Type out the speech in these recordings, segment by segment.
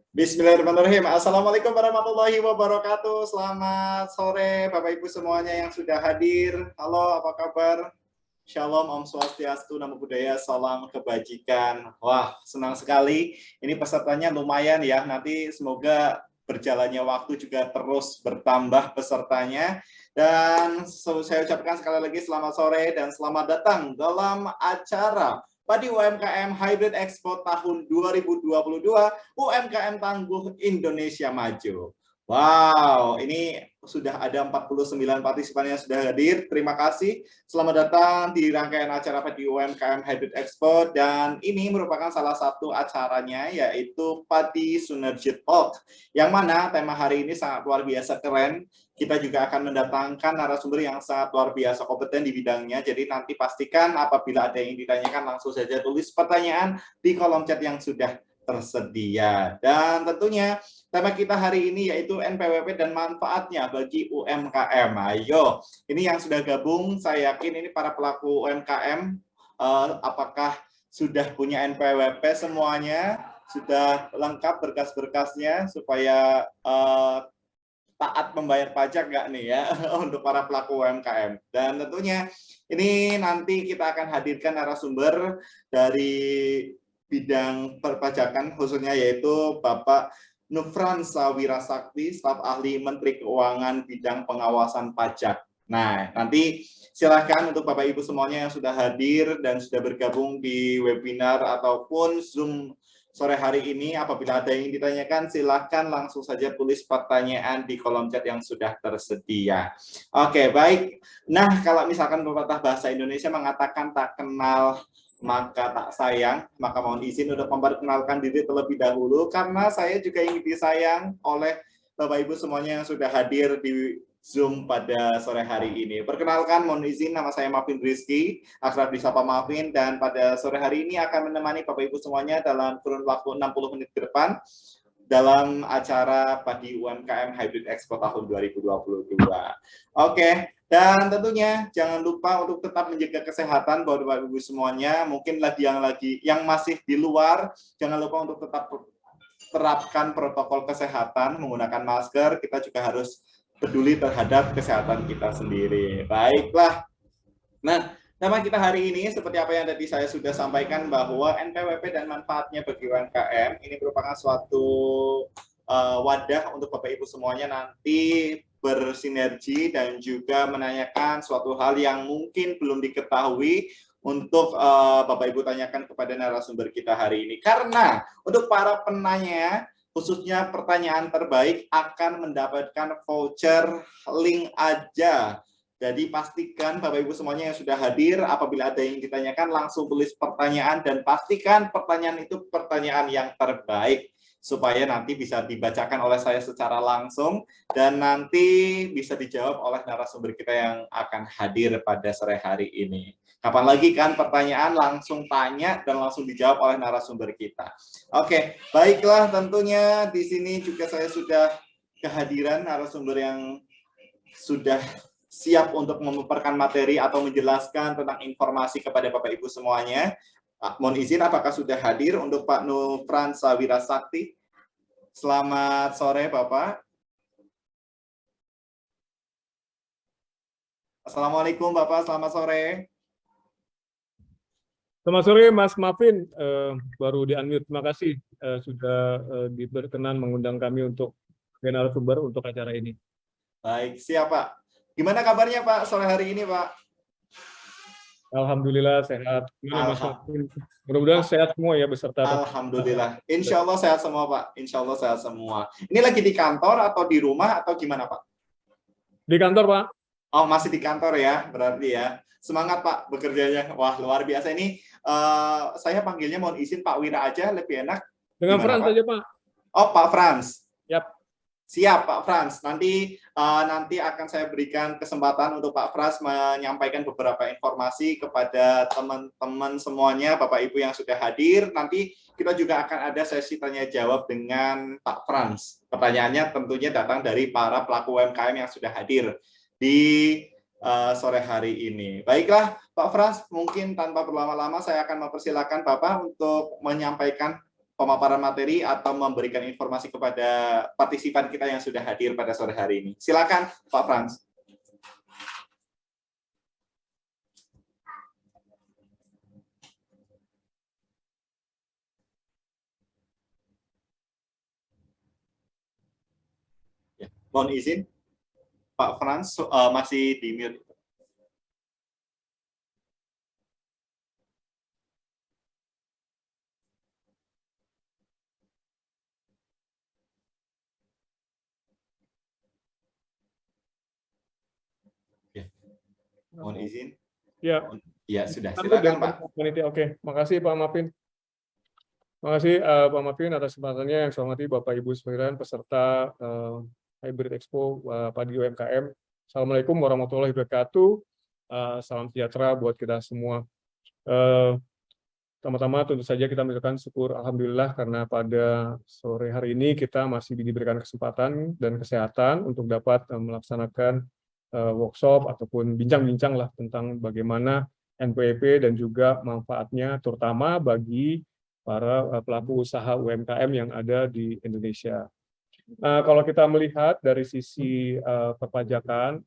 Bismillahirrahmanirrahim. Assalamualaikum warahmatullahi wabarakatuh. Selamat sore Bapak Ibu semuanya yang sudah hadir. Halo, apa kabar? Shalom, Om Swastiastu, Namo Buddhaya, salam kebajikan. Wah, senang sekali. Ini pesertanya lumayan ya. Nanti semoga berjalannya waktu juga terus bertambah pesertanya. Dan saya ucapkan sekali lagi selamat sore dan selamat datang dalam acara Padi UMKM Hybrid Expo tahun 2022 UMKM Tangguh Indonesia Maju. Wow, ini sudah ada 49 partisipan yang sudah hadir. Terima kasih. Selamat datang di rangkaian acara Padi UMKM Hybrid Expo, dan ini merupakan salah satu acaranya yaitu Padi Synergy Talk, yang mana tema hari ini sangat luar biasa keren. Kita juga akan mendatangkan narasumber yang sangat luar biasa kompeten di bidangnya. Jadi nanti pastikan apabila ada yang ditanyakan langsung saja tulis pertanyaan di kolom chat yang sudah tersedia. Dan tentunya tema kita hari ini yaitu NPWP dan manfaatnya bagi UMKM. Ayo, ini yang sudah gabung, saya yakin ini para pelaku UMKM, apakah sudah punya NPWP semuanya? Sudah lengkap berkas-berkasnya supaya taat membayar pajak nggak nih ya untuk para pelaku UMKM. Dan tentunya ini nanti kita akan hadirkan narasumber dari bidang perpajakan khususnya yaitu Bapak Nufransa Wirasakti, staf ahli Menteri Keuangan bidang pengawasan pajak. Nah, nanti silakan untuk Bapak Ibu semuanya yang sudah hadir dan sudah bergabung di webinar ataupun Zoom sore hari ini, apabila ada yang ditanyakan silakan langsung saja tulis pertanyaan di kolom chat yang sudah tersedia. Oke, baik. Nah, kalau misalkan pepatah bahasa Indonesia mengatakan tak kenal maka tak sayang, maka mohon izin untuk memperkenalkan diri terlebih dahulu, karena saya juga ingin disayang oleh Bapak Ibu semuanya yang sudah hadir di Zoom pada sore hari ini. Perkenalkan, mohon izin, nama saya Mafin Rizky, akrab disapa Mafin, dan pada sore hari ini akan menemani Bapak Ibu semuanya dalam kurun waktu 60 menit ke depan dalam acara Padi UMKM Hybrid Expo tahun 2022. Oke, dan tentunya jangan lupa untuk tetap menjaga kesehatan buat Bapak Ibu semuanya. Mungkin yang masih di luar, jangan lupa untuk tetap terapkan protokol kesehatan, menggunakan masker. Kita juga harus peduli terhadap kesehatan kita sendiri. Baiklah. Nah, tema kita hari ini seperti apa yang tadi saya sudah sampaikan, bahwa NPWP dan manfaatnya bagi UMKM ini merupakan suatu wadah untuk Bapak Ibu semuanya nanti bersinergi dan juga menanyakan suatu hal yang mungkin belum diketahui untuk Bapak Ibu tanyakan kepada narasumber kita hari ini. Karena untuk para penanya, khususnya pertanyaan terbaik akan mendapatkan voucher link aja. Jadi pastikan Bapak Ibu semuanya yang sudah hadir, apabila ada yang ditanyakan langsung tulis pertanyaan, dan pastikan pertanyaan itu pertanyaan yang terbaik supaya nanti bisa dibacakan oleh saya secara langsung dan nanti bisa dijawab oleh narasumber kita yang akan hadir pada sore hari ini. Kapan lagi kan pertanyaan, langsung tanya dan langsung dijawab oleh narasumber kita. Oke, baiklah, tentunya di sini juga saya sudah kehadiran narasumber yang sudah siap untuk memaparkan materi atau menjelaskan tentang informasi kepada Bapak Ibu semuanya. Mohon izin, apakah sudah hadir untuk Pak Nufransa Wirasakti? Selamat sore, Bapak. Assalamualaikum, Bapak. Selamat sore. Selamat sore, Mas Mafin. Baru di-unmute. Terima kasih sudah diberkenan mengundang kami untuk narasumber untuk acara ini. Baik, siap, Pak. Gimana kabarnya, Pak, sore hari ini, Pak? Alhamdulillah sehat. Gimana, Mas Mafin? Mudah-mudahan sehat semua ya beserta. Alhamdulillah. Insya Allah sehat semua, Pak. Insya Allah sehat semua. Ini lagi di kantor atau di rumah atau gimana, Pak? Di kantor, Pak. Oh, masih di kantor ya, berarti ya. Semangat, Pak, bekerjanya. Wah, luar biasa ini. Saya panggilnya mohon izin Pak Wira aja, lebih enak. Dengan Gimana, Frans Pak? saja, Pak. Oh, Pak Frans. Yap. Siap, Pak Frans. Nanti akan saya berikan kesempatan untuk Pak Frans menyampaikan beberapa informasi kepada teman-teman semuanya, Bapak Ibu yang sudah hadir. Nanti kita juga akan ada sesi tanya jawab dengan Pak Frans. Pertanyaannya tentunya datang dari para pelaku UMKM yang sudah hadir di sore hari ini. Baiklah, Pak Frans, mungkin tanpa berlama-lama saya akan mempersilakan Bapak untuk menyampaikan pemaparan materi atau memberikan informasi kepada partisipan kita yang sudah hadir pada sore hari ini. Silakan, Pak Frans. Ya, mohon izin, Pak Frans masih di mute. Mohon izin. Ya. Ya, sudah. Silakan, Pak. Oke, makasih Pak Mapin. Makasih Pak Mapin atas kesempatannya. Yang saya hormati Bapak Ibu sekalian peserta Hybrid Expo Padi UMKM. Assalamualaikum warahmatullahi wabarakatuh. Salam sejahtera buat kita semua. Pertama-tama tentu saja kita mengucapkan syukur alhamdulillah karena pada sore hari ini kita masih diberikan kesempatan dan kesehatan untuk dapat melaksanakan workshop ataupun bincang-bincang lah tentang bagaimana NPWP dan juga manfaatnya terutama bagi para pelaku usaha UMKM yang ada di Indonesia. Kalau kita melihat dari sisi perpajakan,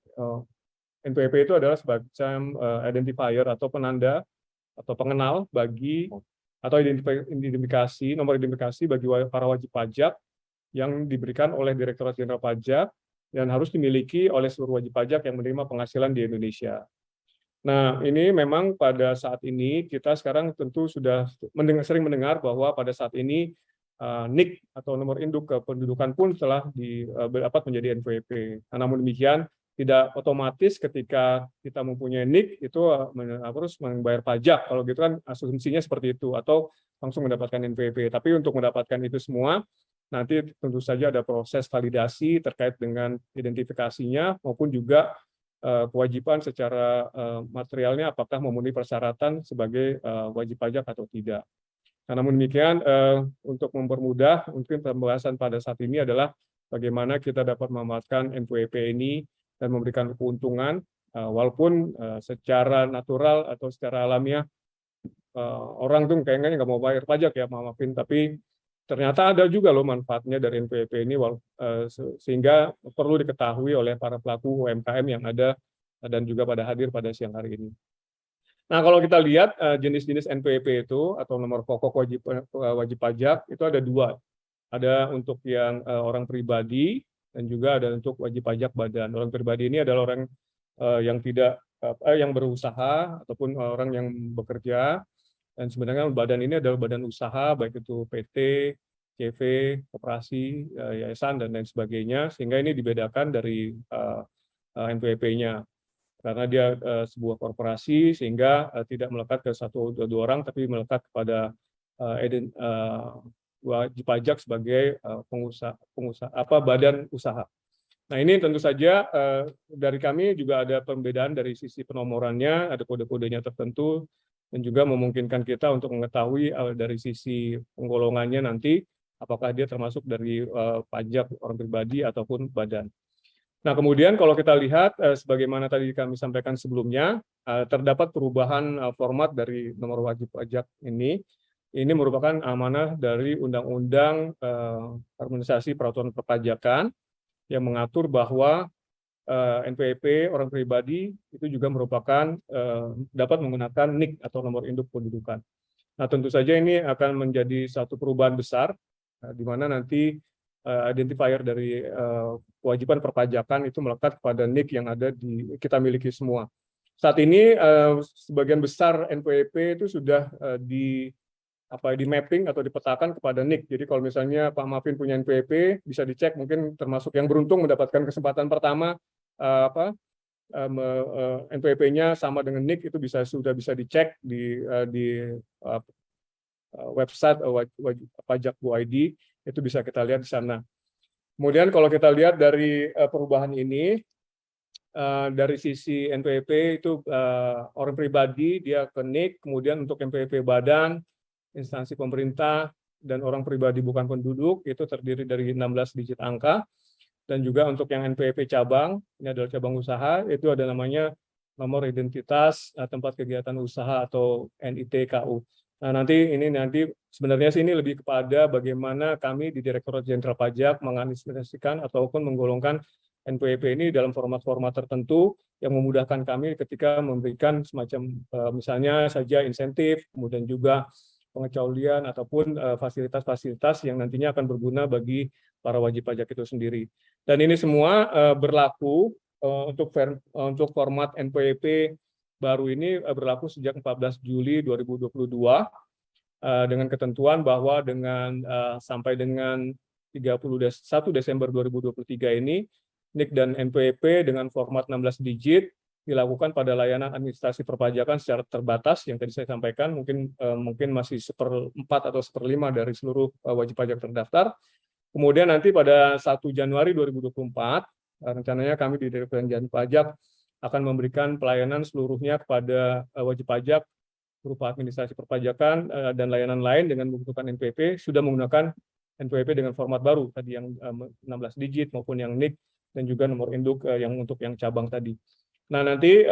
NPWP itu adalah semacam identifier atau penanda atau pengenal bagi atau identifikasi, nomor identifikasi bagi para wajib pajak yang diberikan oleh Direktorat Jenderal Pajak dan harus dimiliki oleh seluruh wajib pajak yang menerima penghasilan di Indonesia. Nah, ini memang pada saat ini kita sekarang tentu sudah sering mendengar bahwa pada saat ini NIK atau nomor induk kependudukan pun telah dapat menjadi NPWP. Namun demikian, tidak otomatis ketika kita mempunyai NIK itu harus membayar pajak. Kalau gitu kan asumsinya seperti itu, atau langsung mendapatkan NPWP. Tapi untuk mendapatkan itu semua, nanti tentu saja ada proses validasi terkait dengan identifikasinya maupun juga kewajiban secara materialnya apakah memenuhi persyaratan sebagai wajib pajak atau tidak. Namun demikian, untuk mempermudah mungkin pembahasan pada saat ini adalah bagaimana kita dapat memanfaatkan NPWP ini dan memberikan keuntungan, walaupun secara natural atau secara alamiah orang tuh kayaknya nggak mau bayar pajak ya, maafin, tapi ternyata ada juga loh manfaatnya dari NPWP ini, sehingga perlu diketahui oleh para pelaku UMKM yang ada dan juga pada hadir pada siang hari ini. Nah, kalau kita lihat jenis-jenis NPWP itu atau nomor pokok wajib pajak itu ada dua. Ada untuk yang orang pribadi dan juga ada untuk wajib pajak badan. Orang pribadi ini adalah orang yang tidak yang berusaha ataupun orang yang bekerja. Dan sebenarnya badan ini adalah badan usaha, baik itu PT, CV, koperasi, yayasan, dan lain sebagainya, sehingga ini dibedakan dari NPWP-nya. Karena dia sebuah korporasi, sehingga tidak melekat ke satu atau dua orang, tapi melekat kepada wajib pajak sebagai badan usaha. Nah, ini tentu saja dari kami juga ada pembedaan dari sisi penomorannya, ada kode-kodenya tertentu, dan juga memungkinkan kita untuk mengetahui dari sisi penggolongannya nanti, apakah dia termasuk dari pajak orang pribadi ataupun badan. Nah, kemudian kalau kita lihat, sebagaimana tadi kami sampaikan sebelumnya, terdapat perubahan format dari nomor wajib pajak ini. Ini merupakan amanah dari Undang-Undang Harmonisasi Peraturan Perpajakan yang mengatur bahwa NPWP orang pribadi itu juga merupakan dapat menggunakan NIK atau nomor induk kependudukan. Nah, tentu saja ini akan menjadi satu perubahan besar di mana nanti identifier dari kewajiban perpajakan itu melekat kepada NIK yang ada di kita miliki semua. Saat ini sebagian besar NPWP itu sudah di mapping atau dipetakan kepada NIK. Jadi kalau misalnya Pak Mafin punya NPWP, bisa dicek, mungkin termasuk yang beruntung mendapatkan kesempatan pertama NPWP-nya sama dengan NIK, itu sudah bisa dicek di website pajak.go.id, itu bisa kita lihat di sana. Kemudian kalau kita lihat dari perubahan ini, dari sisi NPWP itu orang pribadi dia ke NIK, kemudian untuk NPWP badan, instansi pemerintah, dan orang pribadi bukan penduduk itu terdiri dari 16 digit angka. Dan juga untuk yang NPWP cabang, ini adalah cabang usaha, itu ada namanya nomor identitas tempat kegiatan usaha atau NITKU. Nah, nanti sebenarnya sih ini lebih kepada bagaimana kami di Direktorat Jenderal Pajak mengadministrasikan ataupun menggolongkan NPWP ini dalam format-format tertentu yang memudahkan kami ketika memberikan semacam misalnya saja insentif, kemudian juga pengecualian ataupun fasilitas-fasilitas yang nantinya akan berguna bagi para wajib pajak itu sendiri. Dan ini semua berlaku untuk format NPWP baru ini berlaku sejak 14 Juli 2022 dengan ketentuan bahwa sampai dengan 31 Desember 2023 ini NIK dan NPWP dengan format 16 digit dilakukan pada layanan administrasi perpajakan secara terbatas yang tadi saya sampaikan, mungkin masih 1/4 atau 1/5 dari seluruh wajib pajak terdaftar. Kemudian nanti pada 1 Januari 2024 rencananya kami di Direktorat Jenderal Pajak akan memberikan pelayanan seluruhnya kepada wajib pajak berupa administrasi perpajakan dan layanan lain dengan membutuhkan NPWP sudah menggunakan NPWP dengan format baru tadi yang 16 digit maupun yang NIK dan juga nomor induk untuk yang cabang tadi. Nah, nanti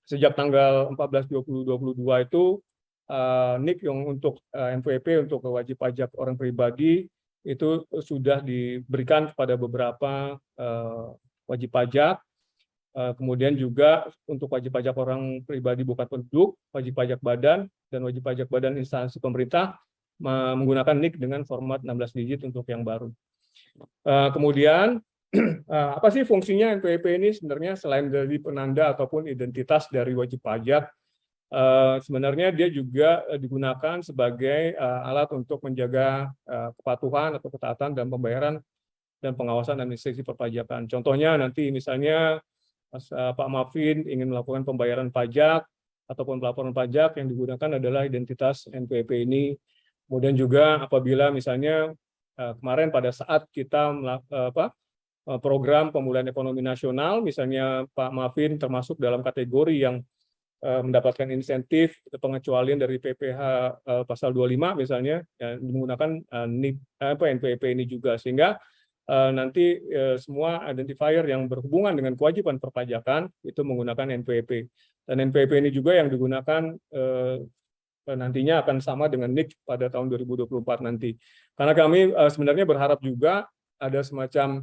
sejak tanggal 14/20/22 itu NIK yang untuk NPWP untuk wajib pajak orang pribadi itu sudah diberikan kepada beberapa wajib pajak. Kemudian juga untuk wajib pajak orang pribadi bukan penduduk, wajib pajak badan, dan wajib pajak badan instansi pemerintah menggunakan NIK dengan format 16 digit untuk yang baru. Kemudian, apa sih fungsinya NPWP ini sebenarnya selain dari penanda ataupun identitas dari wajib pajak, sebenarnya dia juga digunakan sebagai alat untuk menjaga kepatuhan atau ketaatan dan pembayaran dan pengawasan administrasi perpajakan. Contohnya nanti misalnya Pak Mafin ingin melakukan pembayaran pajak ataupun pelaporan pajak yang digunakan adalah identitas NPWP ini. Kemudian juga apabila misalnya kemarin pada saat kita program pemulihan ekonomi nasional, misalnya Pak Mafin termasuk dalam kategori yang mendapatkan insentif pengecualian dari PPh pasal 25 misalnya, ya, menggunakan NPWP ini juga, sehingga nanti semua identifier yang berhubungan dengan kewajiban perpajakan itu menggunakan NPWP. Dan NPWP ini juga yang digunakan nantinya akan sama dengan NIK pada tahun 2024 nanti. Karena kami sebenarnya berharap juga ada semacam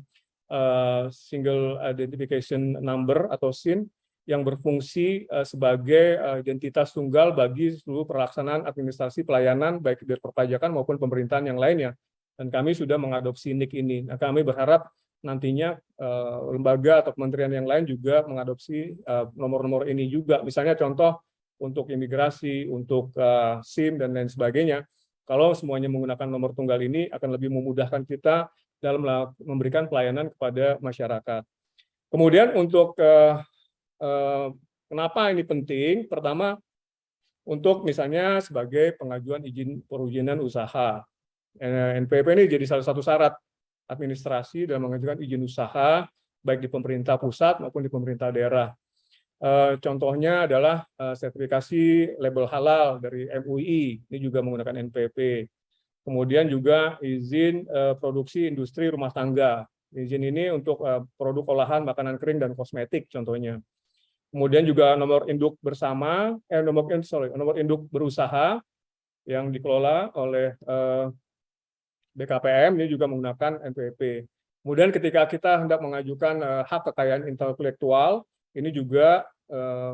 single identification number atau SIN yang berfungsi sebagai identitas tunggal bagi seluruh pelaksanaan administrasi pelayanan baik dari perpajakan maupun pemerintahan yang lainnya. Dan kami sudah mengadopsi NIK ini. Nah, kami berharap nantinya lembaga atau kementerian yang lain juga mengadopsi nomor-nomor ini juga. Misalnya contoh untuk imigrasi, untuk SIM, dan lain sebagainya. Kalau semuanya menggunakan nomor tunggal ini akan lebih memudahkan kita dalam memberikan pelayanan kepada masyarakat. Kemudian untuk kenapa ini penting? Pertama, untuk misalnya sebagai pengajuan izin perizinan usaha. NPWP ini jadi salah satu syarat administrasi dalam mengajukan izin usaha baik di pemerintah pusat maupun di pemerintah daerah. Contohnya adalah sertifikasi label halal dari MUI, ini juga menggunakan NPWP. Kemudian juga izin produksi industri rumah tangga. Izin ini untuk produk olahan makanan kering dan kosmetik contohnya. Kemudian juga nomor induk bersama, nomor induk berusaha yang dikelola oleh BKPM ini juga menggunakan NPWP. Kemudian ketika kita hendak mengajukan hak kekayaan intelektual, ini juga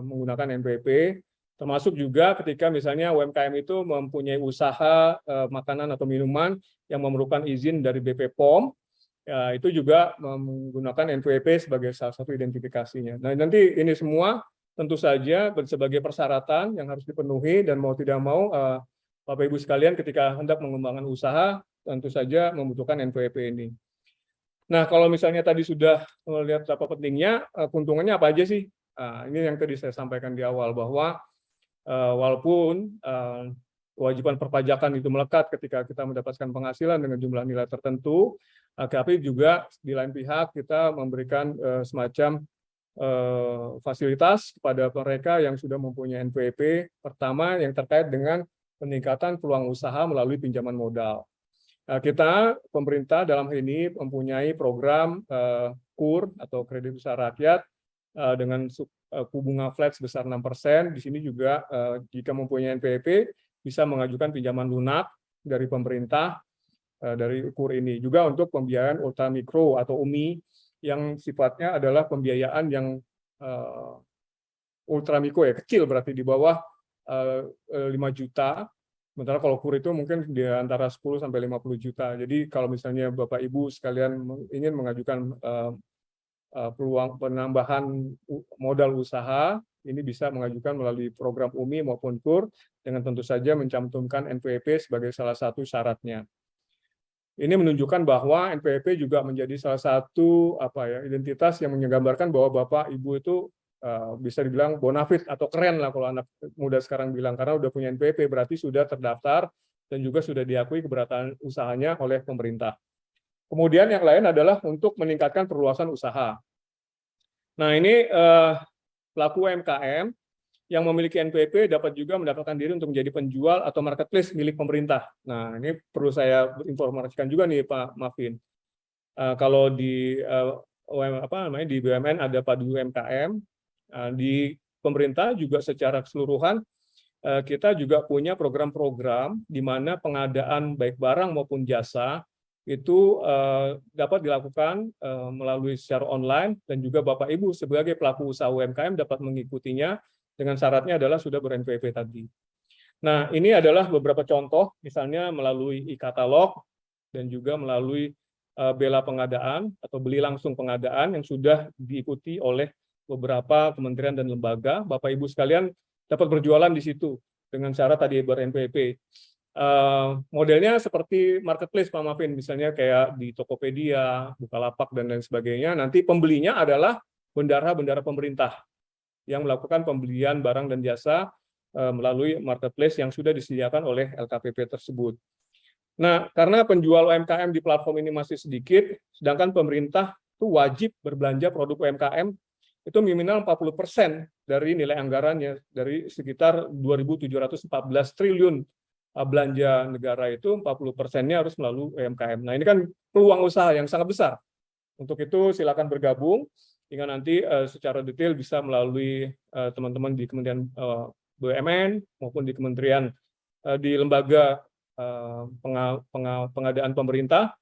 menggunakan NPWP, termasuk juga ketika misalnya UMKM itu mempunyai usaha makanan atau minuman yang memerlukan izin dari BP POM, ya, itu juga menggunakan NPWP sebagai salah satu identifikasinya. Nah, nanti ini semua tentu saja sebagai persyaratan yang harus dipenuhi, dan mau tidak mau Bapak Ibu sekalian ketika hendak mengembangkan usaha tentu saja membutuhkan NPWP ini. Nah, kalau misalnya tadi sudah melihat apa pentingnya, keuntungannya apa aja sih? Ini yang tadi saya sampaikan di awal, bahwa walaupun kewajiban perpajakan itu melekat ketika kita mendapatkan penghasilan dengan jumlah nilai tertentu, tapi juga di lain pihak kita memberikan semacam fasilitas kepada mereka yang sudah mempunyai NPWP. Pertama, yang terkait dengan peningkatan peluang usaha melalui pinjaman modal. Kita, pemerintah dalam hal ini mempunyai program KUR atau kredit usaha rakyat dengan suku bunga flat sebesar 6%. Di sini juga jika mempunyai NPWP bisa mengajukan pinjaman lunak dari pemerintah dari UKUR ini. Juga untuk pembiayaan ultramikro atau UMI yang sifatnya adalah pembiayaan yang ultramikro ya, kecil berarti di bawah 5 juta. Sementara kalau KUR itu mungkin di antara 10 sampai 50 juta. Jadi kalau misalnya Bapak Ibu sekalian ingin mengajukan peluang penambahan modal usaha, ini bisa mengajukan melalui program UMI maupun KUR dengan tentu saja mencantumkan NPWP sebagai salah satu syaratnya. Ini menunjukkan bahwa NPWP juga menjadi salah satu identitas yang menggambarkan bahwa Bapak Ibu itu bisa dibilang bonafit atau keren lah kalau anak muda sekarang bilang, karena udah punya NPWP berarti sudah terdaftar dan juga sudah diakui keberadaan usahanya oleh pemerintah. Kemudian yang lain adalah untuk meningkatkan perluasan usaha. Nah ini pelaku UMKM yang memiliki NPWP dapat juga mendaftarkan diri untuk menjadi penjual atau marketplace milik pemerintah. Nah, ini perlu saya informasikan juga nih Pak Mafin. Kalau di di BUMN ada Padu UMKM, di pemerintah juga secara keseluruhan kita juga punya program-program di mana pengadaan baik barang maupun jasa itu dapat dilakukan melalui secara online, dan juga Bapak Ibu sebagai pelaku usaha UMKM dapat mengikutinya dengan syaratnya adalah sudah ber-NPWP tadi. Nah, ini adalah beberapa contoh, misalnya melalui e-katalog dan juga melalui bela pengadaan atau beli langsung pengadaan yang sudah diikuti oleh beberapa kementerian dan lembaga. Bapak Ibu sekalian dapat berjualan di situ dengan syarat tadi ber-NPWP. Modelnya seperti marketplace Pak Mafin, misalnya kayak di Tokopedia, Bukalapak dan lain sebagainya. Nanti pembelinya adalah bendahara-bendahara pemerintah yang melakukan pembelian barang dan jasa melalui marketplace yang sudah disediakan oleh LKPP tersebut. Nah, karena penjual UMKM di platform ini masih sedikit, sedangkan pemerintah itu wajib berbelanja produk UMKM itu minimal 40% dari nilai anggarannya, dari sekitar 2.714 triliun belanja negara itu 40%-nya harus melalui UMKM. Nah, ini kan peluang usaha yang sangat besar. Untuk itu silakan bergabung, hingga nanti secara detail bisa melalui teman-teman di Kementerian BUMN maupun di kementerian di lembaga pengadaan pemerintah,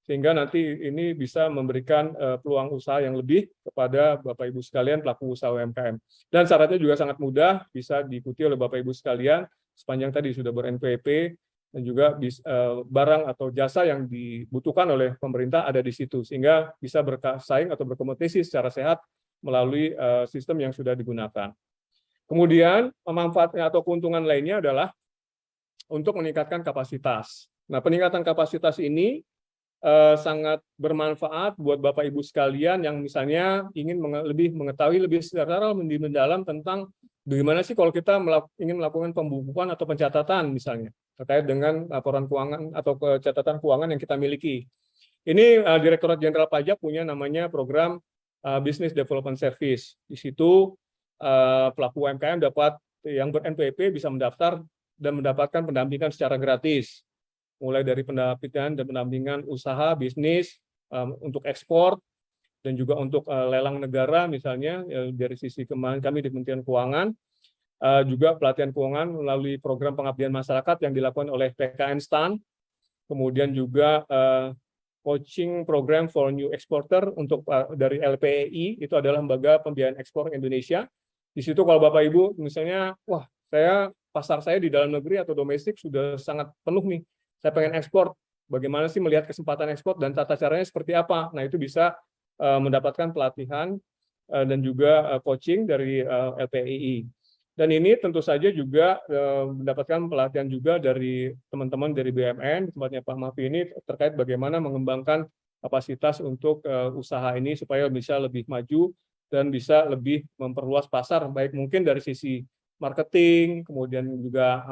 sehingga nanti ini bisa memberikan peluang usaha yang lebih kepada Bapak Ibu sekalian pelaku usaha UMKM. Dan syaratnya juga sangat mudah, bisa diikuti oleh Bapak Ibu sekalian sepanjang tadi sudah ber-NPWP, dan juga barang atau jasa yang dibutuhkan oleh pemerintah ada di situ, sehingga bisa bersaing atau berkompetisi secara sehat melalui sistem yang sudah digunakan. Kemudian manfaatnya atau keuntungan lainnya adalah untuk meningkatkan kapasitas. Nah, peningkatan kapasitas ini sangat bermanfaat buat Bapak Ibu sekalian yang misalnya ingin lebih mengetahui lebih secara mendalam tentang bagaimana sih kalau kita ingin melakukan pembukuan atau pencatatan misalnya terkait dengan laporan keuangan atau catatan keuangan yang kita miliki. Ini Direktorat Jenderal Pajak punya namanya program Business Development Service. Di situ pelaku UMKM dapat yang ber-NPWP bisa mendaftar dan mendapatkan pendampingan secara gratis, mulai dari pendampingan dan pendampingan usaha bisnis untuk ekspor dan juga untuk lelang negara misalnya dari sisi kami di Kementerian Keuangan, juga pelatihan keuangan melalui program pengabdian masyarakat yang dilakukan oleh PKN STAN, kemudian juga coaching program for new exporter untuk dari LPEI, itu adalah lembaga pembiayaan ekspor Indonesia. Di situ kalau Bapak Ibu misalnya, wah pasar saya di dalam negeri atau domestik sudah sangat penuh nih, saya pengen ekspor, bagaimana sih melihat kesempatan ekspor dan tata caranya seperti apa? Nah, itu bisa mendapatkan pelatihan dan juga coaching dari LPII. Dan ini tentu saja juga mendapatkan pelatihan juga dari teman-teman dari BUMN, tempatnya Pak Mafi ini, terkait bagaimana mengembangkan kapasitas untuk usaha ini supaya bisa lebih maju dan bisa lebih memperluas pasar, baik mungkin dari sisi marketing, kemudian juga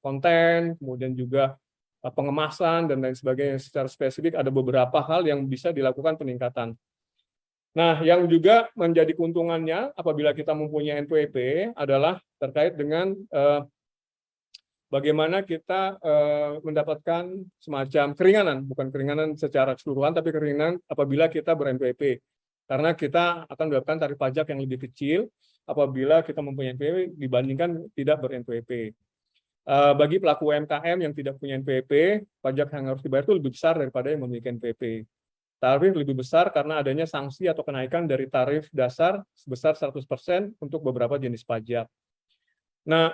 konten, kemudian juga pengemasan dan lain sebagainya. Secara spesifik ada beberapa hal yang bisa dilakukan peningkatan. Nah, yang juga menjadi keuntungannya apabila kita mempunyai NPWP adalah terkait dengan bagaimana kita mendapatkan semacam keringanan, bukan keringanan secara keseluruhan, tapi keringanan apabila kita ber-NPWP. Karena kita akan mendapatkan tarif pajak yang lebih kecil apabila kita mempunyai NPWP dibandingkan tidak ber-NPWP. Bagi pelaku UMKM yang tidak punya NPWP, pajak yang harus dibayar itu lebih besar daripada yang memiliki NPWP. Tarif lebih besar karena adanya sanksi atau kenaikan dari tarif dasar sebesar 100% untuk beberapa jenis pajak. Nah,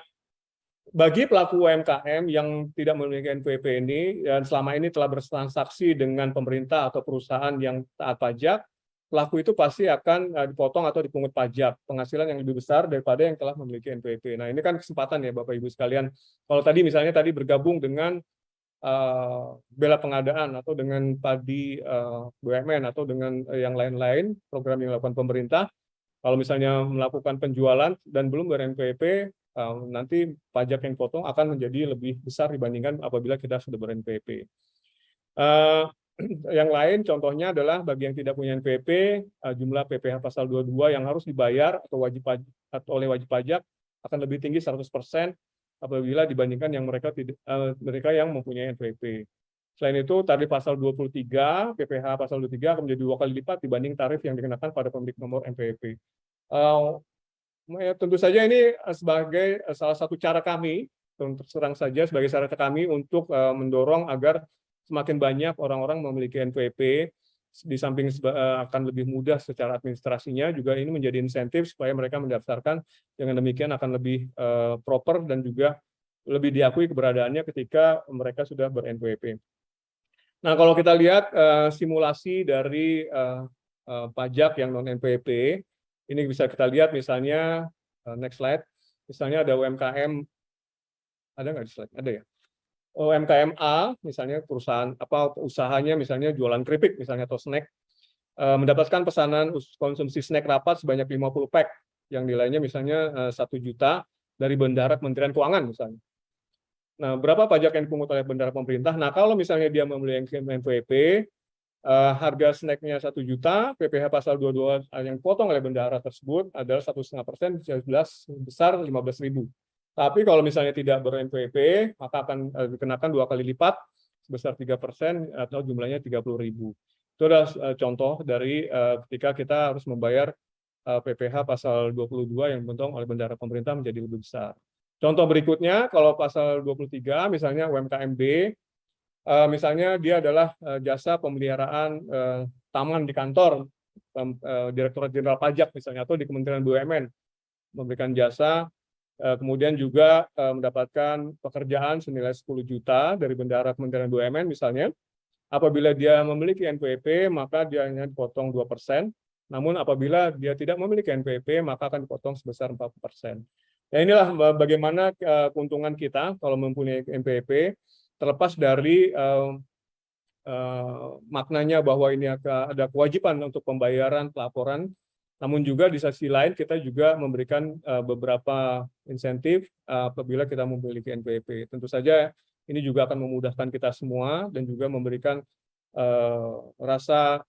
bagi pelaku UMKM yang tidak memiliki NPWP ini dan selama ini telah bertransaksi dengan pemerintah atau perusahaan yang taat pajak, pelaku itu pasti akan dipotong atau dipungut pajak penghasilan yang lebih besar daripada yang telah memiliki NPWP. Nah, ini kan kesempatan ya Bapak Ibu sekalian. Kalau tadi misalnya bergabung dengan bela pengadaan atau dengan padi BUMN atau dengan yang lain-lain program yang dilakukan pemerintah, kalau misalnya melakukan penjualan dan belum ber-NPWP, nanti pajak yang potong akan menjadi lebih besar dibandingkan apabila kita sudah ber-NPWP. Yang lain contohnya adalah bagi yang tidak punya NPWP, jumlah PPh pasal 22 yang harus dibayar atau wajib pajak atau oleh wajib pajak akan lebih tinggi 100% apabila dibandingkan yang mereka yang mempunyai NPWP. Selain itu, tarif pasal 23, PPh pasal 23 akan menjadi 2 kali lipat dibanding tarif yang dikenakan pada pemilik nomor NPWP. Tentu saja ini sebagai salah satu cara kami, terus terang saja sebagai cara kami untuk mendorong agar semakin banyak orang-orang memiliki NPWP, di samping akan lebih mudah secara administrasinya, juga ini menjadi insentif supaya mereka mendaftarkan, dengan demikian akan lebih proper dan juga lebih diakui keberadaannya ketika mereka sudah ber-NPWP. Nah, kalau kita lihat simulasi dari pajak yang non-NPWP, ini bisa kita lihat misalnya, next slide, misalnya ada UMKM, ada nggak di slide? Ada ya? UMKM A, misalnya perusahaan apa usahanya misalnya jualan keripik misalnya atau snack, mendapatkan pesanan konsumsi snack rapat sebanyak 50 pack yang nilainya misalnya 1 juta dari Bendahara Kementerian Keuangan misalnya. Nah, berapa pajak yang dipungut oleh bendahara pemerintah? Nah, kalau misalnya dia memiliki NPWP, harga snacknya 1 juta, PPh pasal 22 yang potong oleh bendahara tersebut adalah 1,5%, jelas besar 15.000. Tapi kalau misalnya tidak ber-NPWP, maka akan dikenakan 2 kali lipat sebesar 3% atau jumlahnya 30.000. Itu adalah contoh dari ketika kita harus membayar PPh pasal 22 yang dipotong oleh bendahara pemerintah menjadi lebih besar. Contoh berikutnya, kalau pasal 23, misalnya UMKM B, misalnya dia adalah jasa pemeliharaan taman di kantor Direktorat Jenderal Pajak misalnya atau di Kementerian BUMN, memberikan jasa, kemudian juga mendapatkan pekerjaan senilai 10 juta dari bendahara Kementerian BUMN misalnya. Apabila dia memiliki NPWP, maka dia hanya dipotong 2%. Namun apabila dia tidak memiliki NPWP, maka akan dipotong sebesar 40%. Ya, inilah bagaimana keuntungan kita kalau mempunyai NPWP, terlepas dari maknanya bahwa ini ada kewajiban untuk pembayaran pelaporan, namun juga di sisi lain kita juga memberikan beberapa insentif apabila kita memiliki NPWP. Tentu saja ini juga akan memudahkan kita semua dan juga memberikan rasa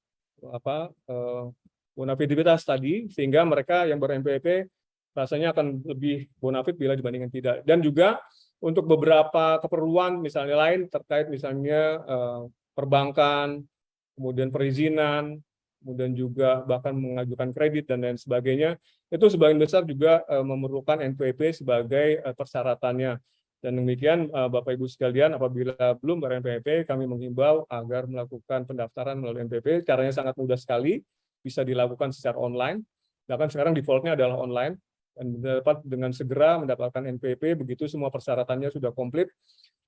bonafiditas tadi, sehingga mereka yang ber-NPWP rasanya akan lebih bonafid bila dibandingkan tidak. Dan juga untuk beberapa keperluan misalnya lain terkait misalnya perbankan, kemudian perizinan, kemudian juga bahkan mengajukan kredit dan lain sebagainya, itu sebagian besar juga memerlukan NPWP sebagai persyaratannya. Dan demikian Bapak Ibu sekalian, apabila belum ber-NPWP, kami menghimbau agar melakukan pendaftaran melalui NPWP. Caranya sangat mudah sekali, bisa dilakukan secara online. Bahkan sekarang default-nya adalah online, dan dapat dengan segera mendapatkan NPWP begitu semua persyaratannya sudah komplit,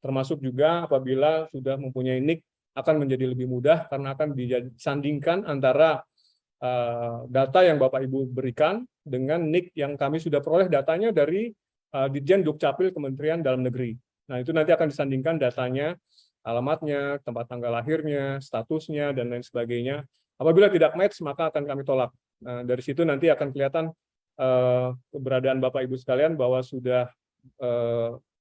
termasuk juga apabila sudah mempunyai NIK akan menjadi lebih mudah karena akan disandingkan antara data yang Bapak Ibu berikan dengan NIK yang kami sudah peroleh datanya dari Ditjen Dukcapil Kementerian Dalam Negeri. Nah, itu nanti akan disandingkan datanya, alamatnya, tempat tanggal lahirnya, statusnya, dan lain sebagainya. Apabila tidak match, maka akan kami tolak. Nah, dari situ nanti akan kelihatan keberadaan Bapak Ibu sekalian bahwa sudah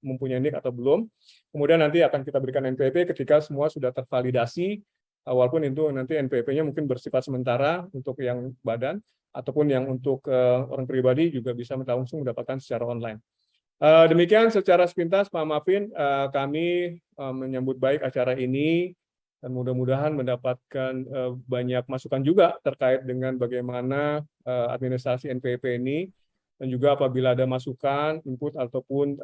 mempunyai NIK atau belum. Kemudian nanti akan kita berikan NPWP ketika semua sudah tervalidasi, walaupun itu nanti NPWP-nya mungkin bersifat sementara untuk yang badan, ataupun yang untuk orang pribadi juga bisa langsung mendapatkan secara online. Demikian secara sepintas Pak Mafin, kami menyambut baik acara ini, dan mudah-mudahan mendapatkan banyak masukan juga terkait dengan bagaimana administrasi NPWP ini, dan juga apabila ada masukan, input, ataupun